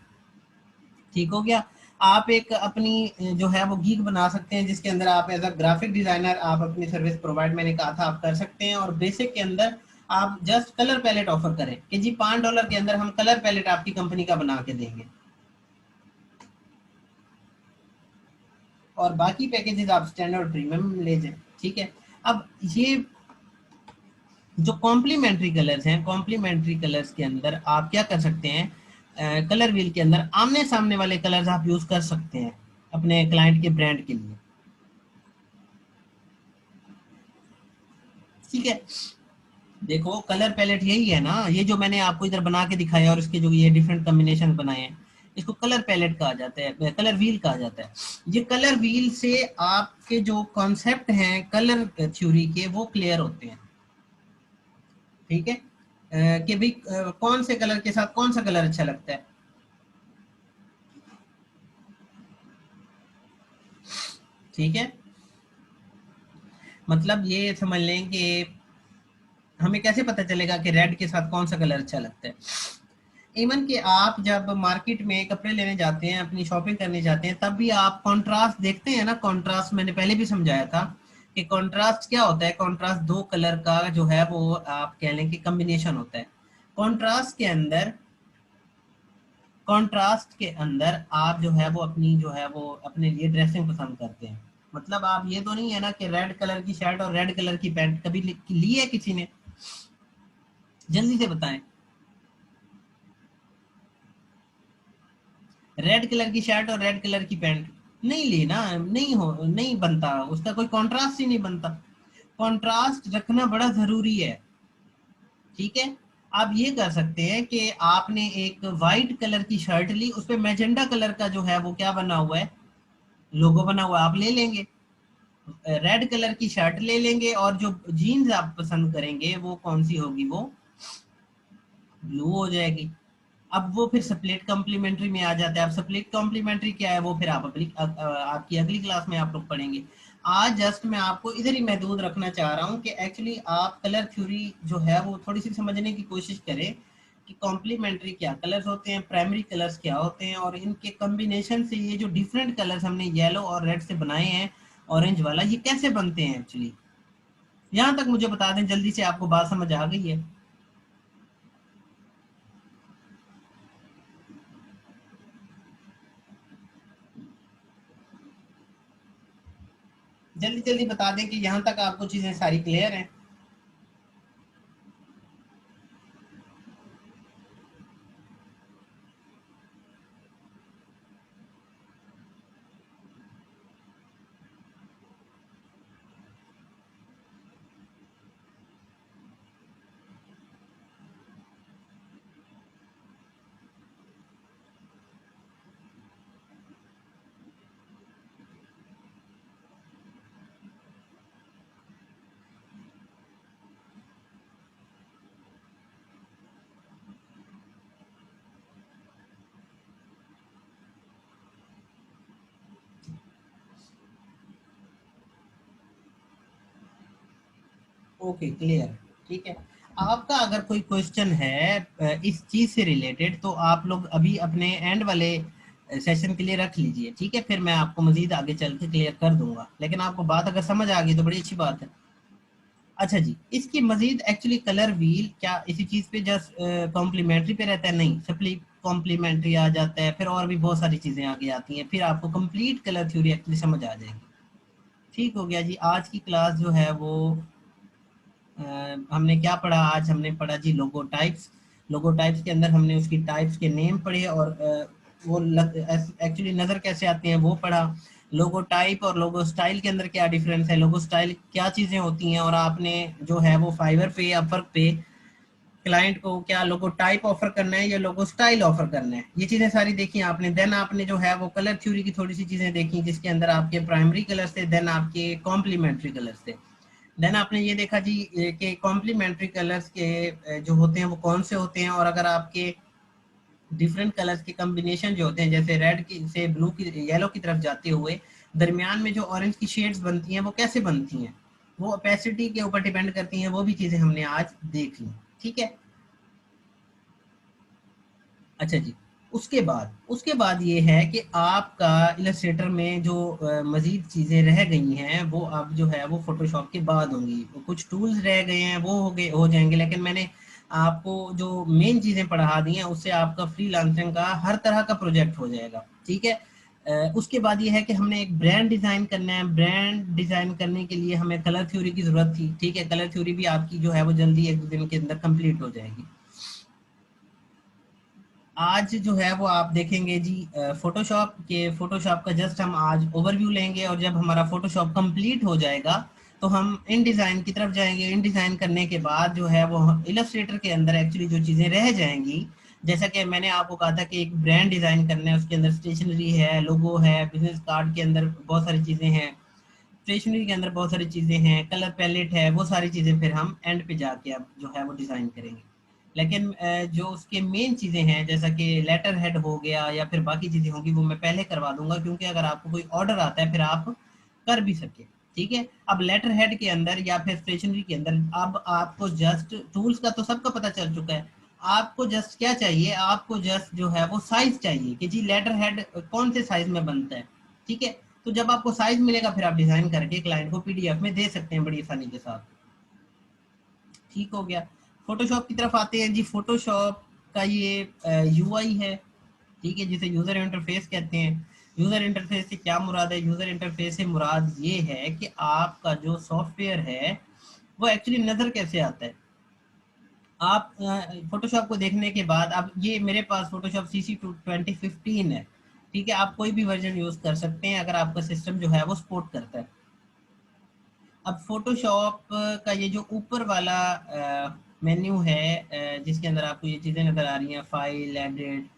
ठीक हो गया। आप एक अपनी जो है वो गीग बना सकते हैं, जिसके अंदर आप एज अ ग्राफिक डिजाइनर आप अपनी सर्विस प्रोवाइड, मैंने कहा था, आप कर सकते हैं। और बेसिक के अंदर आप जस्ट कलर पैलेट ऑफर करें कि जी $5 के अंदर हम कलर पैलेट आपकी कंपनी का बना के देंगे, और बाकी पैकेजेस आप स्टैंडर्ड प्रीमियम ले जाएं। ठीक है। अब ये जो कॉम्प्लीमेंट्री कलर्स हैं, कॉम्प्लीमेंट्री कलर्स के अंदर आप क्या कर सकते हैं, कलर व्हील के अंदर आमने सामने वाले कलर्स आप यूज कर सकते हैं अपने क्लाइंट के ब्रांड के लिए। ठीक है, देखो कलर पैलेट यही है ना, ये जो मैंने आपको इधर बना के दिखाया और इसके जो ये डिफरेंट कॉम्बिनेशन बनाए हैं, इसको कलर पैलेट कहा जाता है, कलर व्हील कहा जाता है। ये कलर व्हील से आपके जो कॉन्सेप्ट हैं कलर थ्योरी के वो क्लियर होते हैं। ठीक है, कि भाई कौन से कलर के साथ कौन सा कलर अच्छा लगता है। ठीक है, मतलब ये समझ लें कि हमें कैसे पता चलेगा कि रेड के साथ कौन सा कलर अच्छा लगता है। इवन कि आप जब मार्केट में कपड़े लेने जाते हैं, अपनी शॉपिंग करने जाते हैं, तब भी आप कंट्रास्ट देखते हैं ना। कंट्रास्ट मैंने पहले भी समझाया था कि कंट्रास्ट क्या होता है। कंट्रास्ट दो कलर का जो है वो आप कह लें कि कॉम्बिनेशन होता है। कंट्रास्ट के अंदर कंट्रास्ट के अंदर आप जो है वो अपनी जो है वो अपने लिए ड्रेसिंग पसंद करते हैं। मतलब आप ये तो नहीं है ना कि रेड कलर की शर्ट और रेड कलर की पैंट कभी ली है किसी ने? जल्दी से बताएं। रेड कलर की शर्ट और रेड कलर की पैंट नहीं ली ना, नहीं बनता, उसका कोई कंट्रास्ट ही नहीं बनता। कंट्रास्ट रखना बड़ा जरूरी है। ठीक है, आप ये कर सकते हैं कि आपने एक वाइट कलर की शर्ट ली, उस पे मैजेंडा कलर का जो है वो क्या बना हुआ है, लोगो बना हुआ है, आप ले लेंगे। रेड कलर की शर्ट ले लेंगे, और जो जीन्स आप पसंद करेंगे वो कौन सी होगी, वो ब्लू हो जाएगी। अब वो फिर स्प्लिट कॉम्प्लीमेंट्री में आ जाता है। अब स्प्लिट कॉम्प्लीमेंट्री क्या है वो फिर आप आपकी अगली क्लास में आप लोग पढ़ेंगे। आज जस्ट मैं आपको इधर ही महदूद रखना चाह रहा हूँ कि एक्चुअली आप कलर थ्योरी जो है वो थोड़ी सी समझने की कोशिश करें कि कॉम्प्लीमेंट्री क्या कलर्स होते हैं, प्राइमरी कलर्स क्या होते हैं, और इनके कॉम्बिनेशन से ये जो डिफरेंट कलर्स हमने येलो और रेड से बनाए हैं, ऑरेंज वाला, ये कैसे बनते हैं एक्चुअली। यहाँ तक मुझे बता दें जल्दी से, आपको बात समझ आ गई है? जल्दी जल्दी बता दें कि यहाँ तक आपको चीजें सारी क्लियर हैं। Okay clear. ठीक है, आपका अगर कोई क्वेश्चन है इस चीज से रिलेटेड तो आप लोग अभी अपने एंड वाले सेशन के लिए रख लीजिए, ठीक है, फिर मैं आपको मजीद आगे चल के क्लियर कर दूंगा, लेकिन आपको बात अगर समझ आ गई तो बड़ी अच्छी बात है। अच्छा जी, इसकी मजीद एक्चुअली कलर व्हील क्या इसी चीज पे जस्ट कॉम्प्लीमेंट्री पे रहता है? नहीं, सिंपली कॉम्प्लीमेंट्री आ जाता है, फिर और भी बहुत सारी चीजें आगे आती हैं, फिर आपको कंप्लीट कलर थ्योरी एक्चुअली समझ आ जाएगी। ठीक हो गया जी। आज की क्लास जो है वो हमने क्या पढ़ा? आज हमने पढ़ा जी लोगो टाइप्स। लोगो टाइप्स के अंदर हमने उसकी टाइप्स के नेम पढ़े और वो एक्चुअली नज़र कैसे आते हैं वो पढ़ा। लोगो टाइप और लोगो स्टाइल के अंदर क्या डिफरेंस है, लोगो स्टाइल क्या चीज़ें होती हैं, और आपने जो है वो फाइवर पे या अपवर्क पे क्लाइंट को क्या लोगो टाइप ऑफर करना है या लोगो स्टाइल ऑफर करना है, ये चीज़ें सारी देखी आपने। देन आपने जो है वो कलर थ्योरी की थोड़ी सी चीज़ें देखी, जिसके अंदर आपके प्राइमरी कलर्स थे, देन आपके कॉम्प्लीमेंट्री कलर्स थे। देन आपने ये देखा जी कि कॉम्प्लीमेंट्री कलर्स के जो होते हैं वो कौन से होते हैं, और अगर आपके डिफरेंट कलर्स के कॉम्बिनेशन जो होते हैं, जैसे रेड की से ब्लू की येलो की तरफ जाते हुए दरमियान में जो ऑरेंज की शेड्स बनती हैं वो कैसे बनती हैं, वो ओपेसिटी के ऊपर डिपेंड करती हैं, वो भी चीज़ें हमने आज देख ली। ठीक है। अच्छा जी, उसके बाद ये है कि आपका इलस्ट्रेटर में जो मज़ीद चीज़ें रह गई हैं वो अब जो है वो फ़ोटोशॉप के बाद होंगी। कुछ टूल्स रह गए हैं वो हो जाएंगे, लेकिन मैंने आपको जो मेन चीज़ें पढ़ा दी हैं उससे आपका फ्रीलांसिंग का हर तरह का प्रोजेक्ट हो जाएगा। ठीक है। उसके बाद ये है कि हमने एक ब्रांड डिज़ाइन करना है। ब्रांड डिज़ाइन करने के लिए हमें कलर थ्योरी की ज़रूरत थी। ठीक है, कलर थ्योरी भी आपकी जो है वो जल्दी एक दो दिन के अंदर कंप्लीट हो जाएगी। आज जो है वो आप देखेंगे जी फोटोशॉप का जस्ट हम आज ओवरव्यू लेंगे, और जब हमारा फोटोशॉप कंप्लीट हो जाएगा तो हम इन डिज़ाइन की तरफ जाएंगे। इन डिज़ाइन करने के बाद जो है वो इलस्ट्रेटर के अंदर एक्चुअली जो चीज़ें रह जाएंगी, जैसा कि मैंने आपको कहा था कि एक ब्रांड डिज़ाइन करना है, उसके अंदर स्टेशनरी है, लोगो है, बिजनेस कार्ड के अंदर बहुत सारी चीज़ें हैं, स्टेशनरी के अंदर बहुत सारी चीज़ें हैं, कलर पैलेट है, वो सारी चीज़ें फिर हम एंड पे जाके अब जो है वो डिज़ाइन करेंगे। लेकिन जो उसके मेन चीज़ें हैं जैसा कि लेटर हेड हो गया या फिर बाकी चीज़ें होंगी वो मैं पहले करवा दूंगा, क्योंकि अगर आपको कोई ऑर्डर आता है फिर आप कर भी सके। ठीक है। अब लेटर हेड के अंदर या फिर स्टेशनरी के अंदर अब आपको जस्ट टूल्स का तो सबका पता चल चुका है। आपको जस्ट क्या चाहिए, आपको जस्ट जो है वो साइज चाहिए कि जी लेटर हेड कौन से साइज में बनता है। ठीक है। तो जब आपको साइज मिलेगा फिर आप डिजाइन करके क्लाइंट को पीडीएफ में दे सकते हैं बड़ी आसानी के साथ। ठीक हो गया। फोटोशॉप की तरफ आते हैं जी। फोटोशॉप का ये यूआई है, ठीक है, जिसे यूजर इंटरफेस कहते हैं। यूजर इंटरफेस से क्या मुराद है? यूजर इंटरफेस से मुराद ये है कि आपका जो सॉफ्टवेयर है वो एक्चुअली नजर कैसे आता है। आप फोटोशॉप को देखने के बाद, अब ये मेरे पास फोटोशॉप CC 2015 है, ठीक है, आप कोई भी वर्जन यूज कर सकते हैं अगर आपका सिस्टम जो है वो सपोर्ट करता है। अब फोटोशॉप का ये जो ऊपर वाला मेन्यू है जिसके अंदर आपको ये चीज़ें नज़र आ रही हैं, फाइल, एडिट,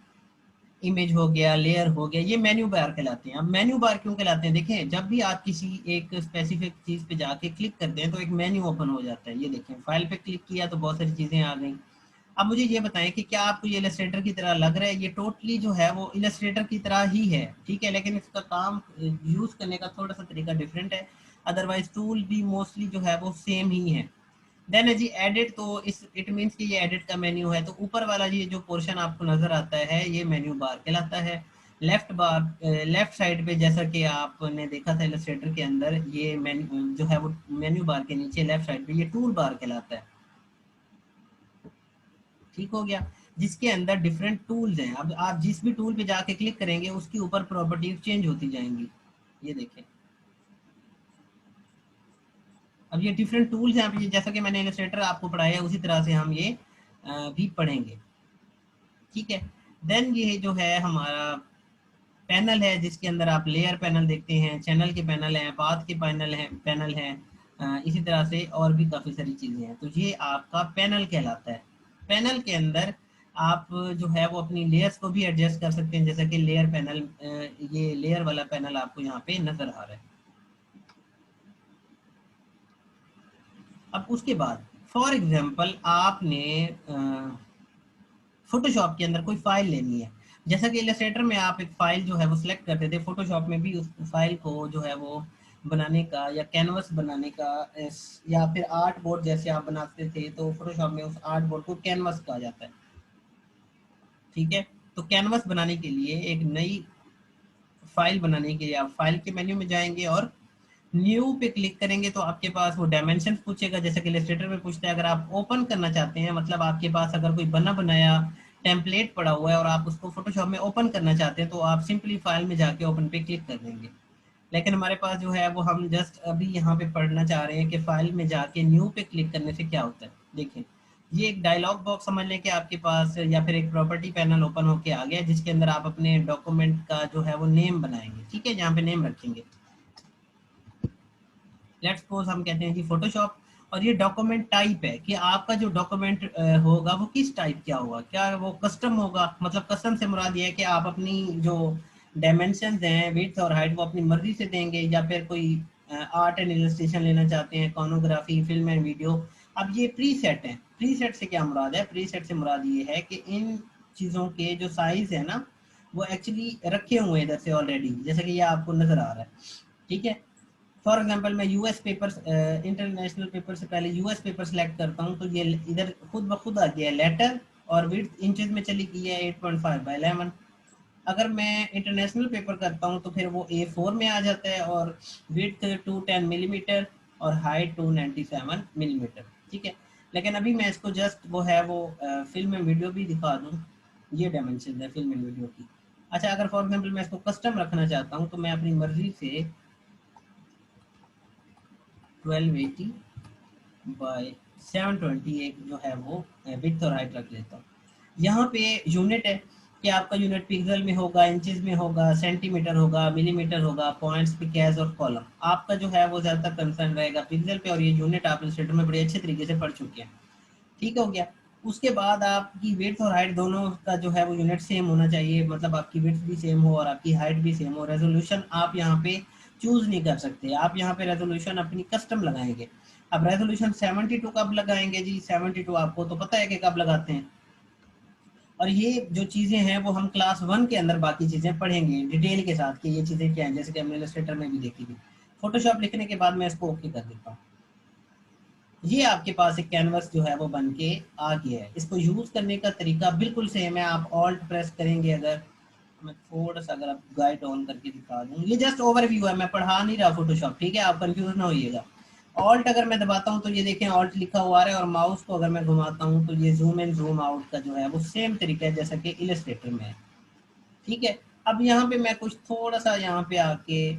इमेज हो गया, लेयर हो गया, ये मेन्यू बार कहलाते हैं। अब मेन्यू बार क्यों कहलाते हैं? देखें, जब भी आप किसी एक स्पेसिफिक चीज़ पे जाके क्लिक करते हैं तो एक मेन्यू ओपन हो जाता है। ये देखें, फाइल पे क्लिक किया तो बहुत सारी चीज़ें आ गई। अब मुझे ये बताएं कि क्या आपको ये इलस्ट्रेटर की तरह लग रहा है? ये टोटली जो है वो इलस्ट्रेटर की तरह ही है, ठीक है, लेकिन इसका काम यूज़ करने का थोड़ा सा तरीका डिफरेंट है। अदरवाइज टूल भी मोस्टली जो है वो सेम ही है। देन है जी एडिट, तो इस इट मीन्स कि ये एडिट का मेन्यू है, तो ऊपर वाला ये जो पोर्शन आपको नजर आता है ये मेन्यू बार कहलाता है। लेफ्ट साइड पे जैसा कि आपने देखा था इलस्ट्रेटर के अंदर, ये मेन्यू जो है वो मेन्यू बार के नीचे लेफ्ट साइड पे ये टूल बार कहलाता है। ठीक हो गया, जिसके अंदर डिफरेंट टूल्स हैं। अब आप जिस भी टूल पे जाके क्लिक करेंगे उसकी ऊपर प्रॉपर्टीज चेंज होती जाएंगी। ये देखें, अब ये डिफरेंट टूल्स हैं। अब ये जैसा कि मैंने इलस्ट्रेटर आपको पढ़ाया उसी तरह से हम ये भी पढ़ेंगे। ठीक है। देन ये जो है हमारा पैनल है, जिसके अंदर आप लेयर पैनल देखते हैं, चैनल के पैनल हैं, पाथ के पैनल हैं, इसी तरह से और भी काफ़ी सारी चीज़ें हैं। तो ये आपका पैनल कहलाता है। पैनल के अंदर आप जो है वो अपनी लेयर्स को भी एडजस्ट कर सकते हैं, जैसा कि लेयर पैनल, ये लेयर वाला पैनल आपको यहाँ पे नज़र आ रहा है। अब उसके बाद फॉर एग्जांपल आपने फोटोशॉप के अंदर कोई फाइल लेनी है, जैसा कि इलस्ट्रेटर में आप एक फाइल जो है वो सिलेक्ट करते थे, फोटोशॉप में भी उस फाइल को जो है वो बनाने का या कैनवस बनाने का या फिर आर्ट बोर्ड जैसे आप बनाते थे, तो फोटोशॉप में उस आर्ट बोर्ड को कैनवस कहा जाता है। ठीक है, तो कैनवस बनाने के लिए एक नई फाइल बनाने के लिए आप फाइल के मेन्यू में जाएंगे और न्यू पे क्लिक करेंगे, तो आपके पास वो डायमेंशन पूछेगा जैसे कि इलस्ट्रेटर में पूछता है। अगर आप ओपन करना चाहते हैं, मतलब आपके पास अगर कोई बना बनाया टेम्पलेट पड़ा हुआ है और आप उसको फोटोशॉप में ओपन करना चाहते हैं, तो आप सिंपली फाइल में जाके ओपन पे क्लिक कर देंगे। लेकिन हमारे पास जो है वो हम जस्ट अभी यहाँ पे पढ़ना चाह रहे हैं कि फाइल में जाके न्यू पे क्लिक करने से क्या होता है। देखें, ये एक डायलॉग बॉक्स समझ लें कि आपके पास या फिर एक प्रॉपर्टी पैनल ओपन होके आ गया, जिसके अंदर आप अपने डॉक्यूमेंट का जो है वो नेम बनाएंगे। ठीक है, यहाँ पे नेम रखेंगे। लेट्स सपोज हम कहते हैं जी फोटोशॉप, और ये डॉक्यूमेंट टाइप है कि आपका जो डॉक्यूमेंट होगा वो किस टाइप क्या होगा, क्या वो कस्टम होगा। मतलब कस्टम से मुराद ये है कि आप अपनी जो डायमेंशन हैं विड्थ और हाइट वो अपनी मर्जी से देंगे, या फिर कोई आर्ट एंड इलस्ट्रेशन लेना चाहते हैं, कॉर्नोग्राफी, फिल्म एंड वीडियो। अब ये प्री सेट है। प्री सेट से क्या मुराद है? प्री सेट से मुराद ये है कि इन चीज़ों के जो साइज है ना वो एक्चुअली रखे हुए हैं इधर से ऑलरेडी, जैसे कि ये आपको नजर आ रहा है। ठीक है, फॉर एग्जांपल मैं यूएस पेपर्स, इंटरनेशनल पेपर से पहले यूएस पेपर सेलेक्ट करता हूँ, तो ये इधर खुद ब खुद आ गया है लेटर, और विड्थ इंचेस में चली गई है 8.5/11। अगर मैं इंटरनेशनल पेपर करता हूँ तो फिर वो A4 में आ जाता है, और विड्थ 210 मिलीमीटर और हाइट 297 मिलीमीटर। ठीक है, लेकिन अभी मैं इसको जस्ट वो है वो फिल्म एंड वीडियो भी दिखा दूँ। ये डायमेंशन है फिल्म एंड वीडियो की। अच्छा, अगर फॉर एग्जांपल मैं इसको कस्टम रखना चाहता हूँ, तो मैं अपनी मर्जी से 1280 बाई 720 एक जो है वो विड्थ और हाइट रख लेता हूँ। यहाँ पे यूनिट है कि आपका यूनिट पिक्सल में होगा, इंचेस में होगा, सेंटीमीटर होगा, मिलीमीटर होगा, पॉइंट्स पे कैज और कॉलम। आपका जो है वो ज़्यादातर कंसर्न रहेगा पिक्सल पे, और ये यूनिट आप इलस्ट्रेटर में बड़े अच्छे तरीके से पढ़ चुके हैं। ठीक हो गया। उसके बाद आपकी विड्थ और हाइट दोनों का जो है वो यूनिट सेम होना चाहिए, मतलब आपकी विड्थ भी सेम हो और आपकी हाइट भी सेम हो। रेजोल्यूशन आप यहाँ पे चूज नहीं कर सकते, आप यहाँ पे रेजोल्यूशन अपनी कस्टम लगाएंगे। अब रेजोल्यूशन 72 कब लगाएंगे जी? 72 आपको तो पता है कि कब लगाते हैं। और ये जो चीज़ें हैं वो हम क्लास 1 के अंदर बाकी चीज़ें पढ़ेंगे डिटेल के साथ कि ये चीज़ें क्या हैं, जैसे कि हमने इलस्ट्रेटर में भी देखी थी। फोटोशॉप लिखने के बाद मैं इसको ओके कर देता हूँ। ये आपके पास एक कैनवस जो है वो बन के आ गया है। इसको यूज करने का तरीका बिल्कुल सेम है। आप ऑल्ट प्रेस करेंगे, अगर मैं थोड़ा सा अगर आप गाइड ऑन करके दिखा दूं, ये जस्ट ओवरव्यू है, मैं पढ़ा नहीं रहा फोटोशॉप। ठीक है, आप कंफ्यूज ना होइएगा। ऑल्ट अगर मैं दबाता हूं तो ये देखें ऑल्ट लिखा हुआ है, और माउस को अगर मैं घुमाता हूं तो ये जूम इन जूम आउट का जो है वो सेम तरीका है जैसा कि इलस्ट्रेटर में है। ठीक है, अब यहाँ पे मैं कुछ थोड़ा सा यहाँ पे आके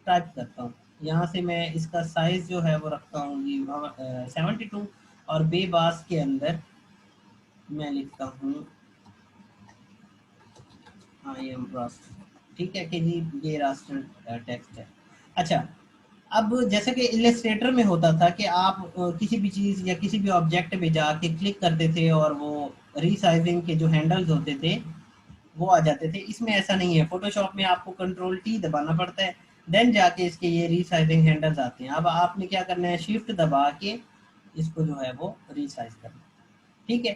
टाइप करता हूँ। यहाँ से मैं इसका साइज जो है वो रखता हूँ जी 72, और बेबास के अंदर मैं लिखता हूँ आई एम रास्टर। ठीक है कि जी ये रास्टर टेक्स्ट है। अच्छा, अब जैसे कि इलस्ट्रेटर में होता था कि आप किसी भी चीज़ या किसी भी ऑब्जेक्ट पे जाके क्लिक करते थे और वो रीसाइजिंग के जो हैंडल्स होते थे वो आ जाते थे। इसमें ऐसा नहीं है। फोटोशॉप में आपको कंट्रोल टी दबाना पड़ता है, देन जाके इसके ये रीसाइजिंग हैंडल्स आते हैं। अब आपने क्या करना है, शिफ्ट दबा के इसको जो है वो रीसाइज करना है। ठीक है,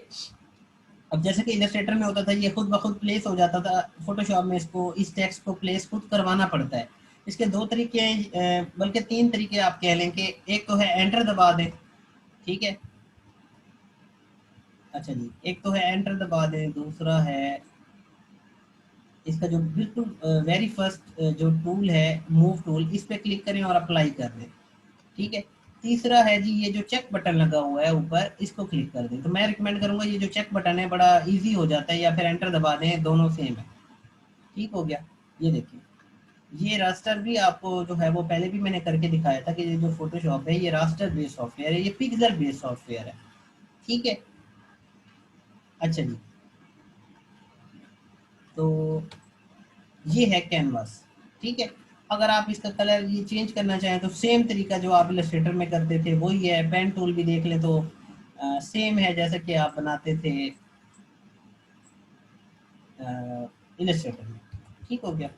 अब जैसे कि इलस्ट्रेटर में होता था ये खुद ब खुद प्लेस हो जाता था, फोटोशॉप में इसको इस टेक्स्ट को प्लेस खुद करवाना पड़ता है। इसके दो तरीके हैं, बल्कि तीन तरीके आप कह लें कि एक तो है एंटर दबा दें। ठीक है, अच्छा जी, एक तो है एंटर दबा दें, दूसरा है इसका जो बिल्कुल वेरी फर्स्ट जो टूल है मूव टूल, इस पे क्लिक करें और अप्लाई कर दें। ठीक है, तीसरा है जी ये जो चेक बटन लगा हुआ है ऊपर, इसको क्लिक कर दें। तो मैं रिकमेंड करूंगा ये जो चेक बटन है बड़ा इजी हो जाता है, या फिर एंटर दबा दें, दोनों सेम है। ठीक हो गया। ये देखिए, ये रास्टर भी आपको जो है वो पहले भी मैंने करके दिखाया था कि ये जो फोटोशॉप है ये रास्टर बेस्ड सॉफ्टवेयर है, ये पिक्सल बेस्ड सॉफ्टवेयर है। ठीक है, अच्छा जी, तो ये है कैनवास। ठीक है, अगर आप इसका कलर ये चेंज करना चाहें तो सेम तरीका जो आप इलस्ट्रेटर में करते थे वही है। पेन टूल भी देख लें तो सेम है जैसा कि आप बनाते थे इलस्ट्रेटर में। ठीक हो गया।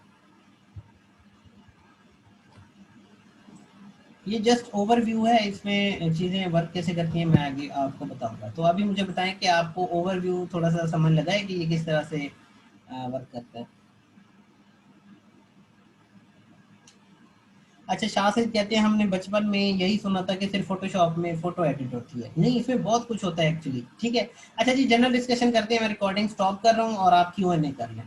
ये जस्ट ओवरव्यू है, इसमें चीज़ें वर्क कैसे करती हैं मैं आगे आपको बताऊंगा। तो अभी मुझे बताएं कि आपको ओवरव्यू थोड़ा सा समझ लगा है कि ये किस तरह से वर्क करता है। अच्छा, शाह से कहते हैं हमने बचपन में यही सुना था कि सिर्फ फोटोशॉप में फोटो एडिट होती है। नहीं, इसमें बहुत कुछ होता है एक्चुअली। ठीक है, अच्छा जी, जनरल डिस्कशन करते हैं। मैं रिकॉर्डिंग स्टॉप कर रहा हूँ और आप Q&A कर लें।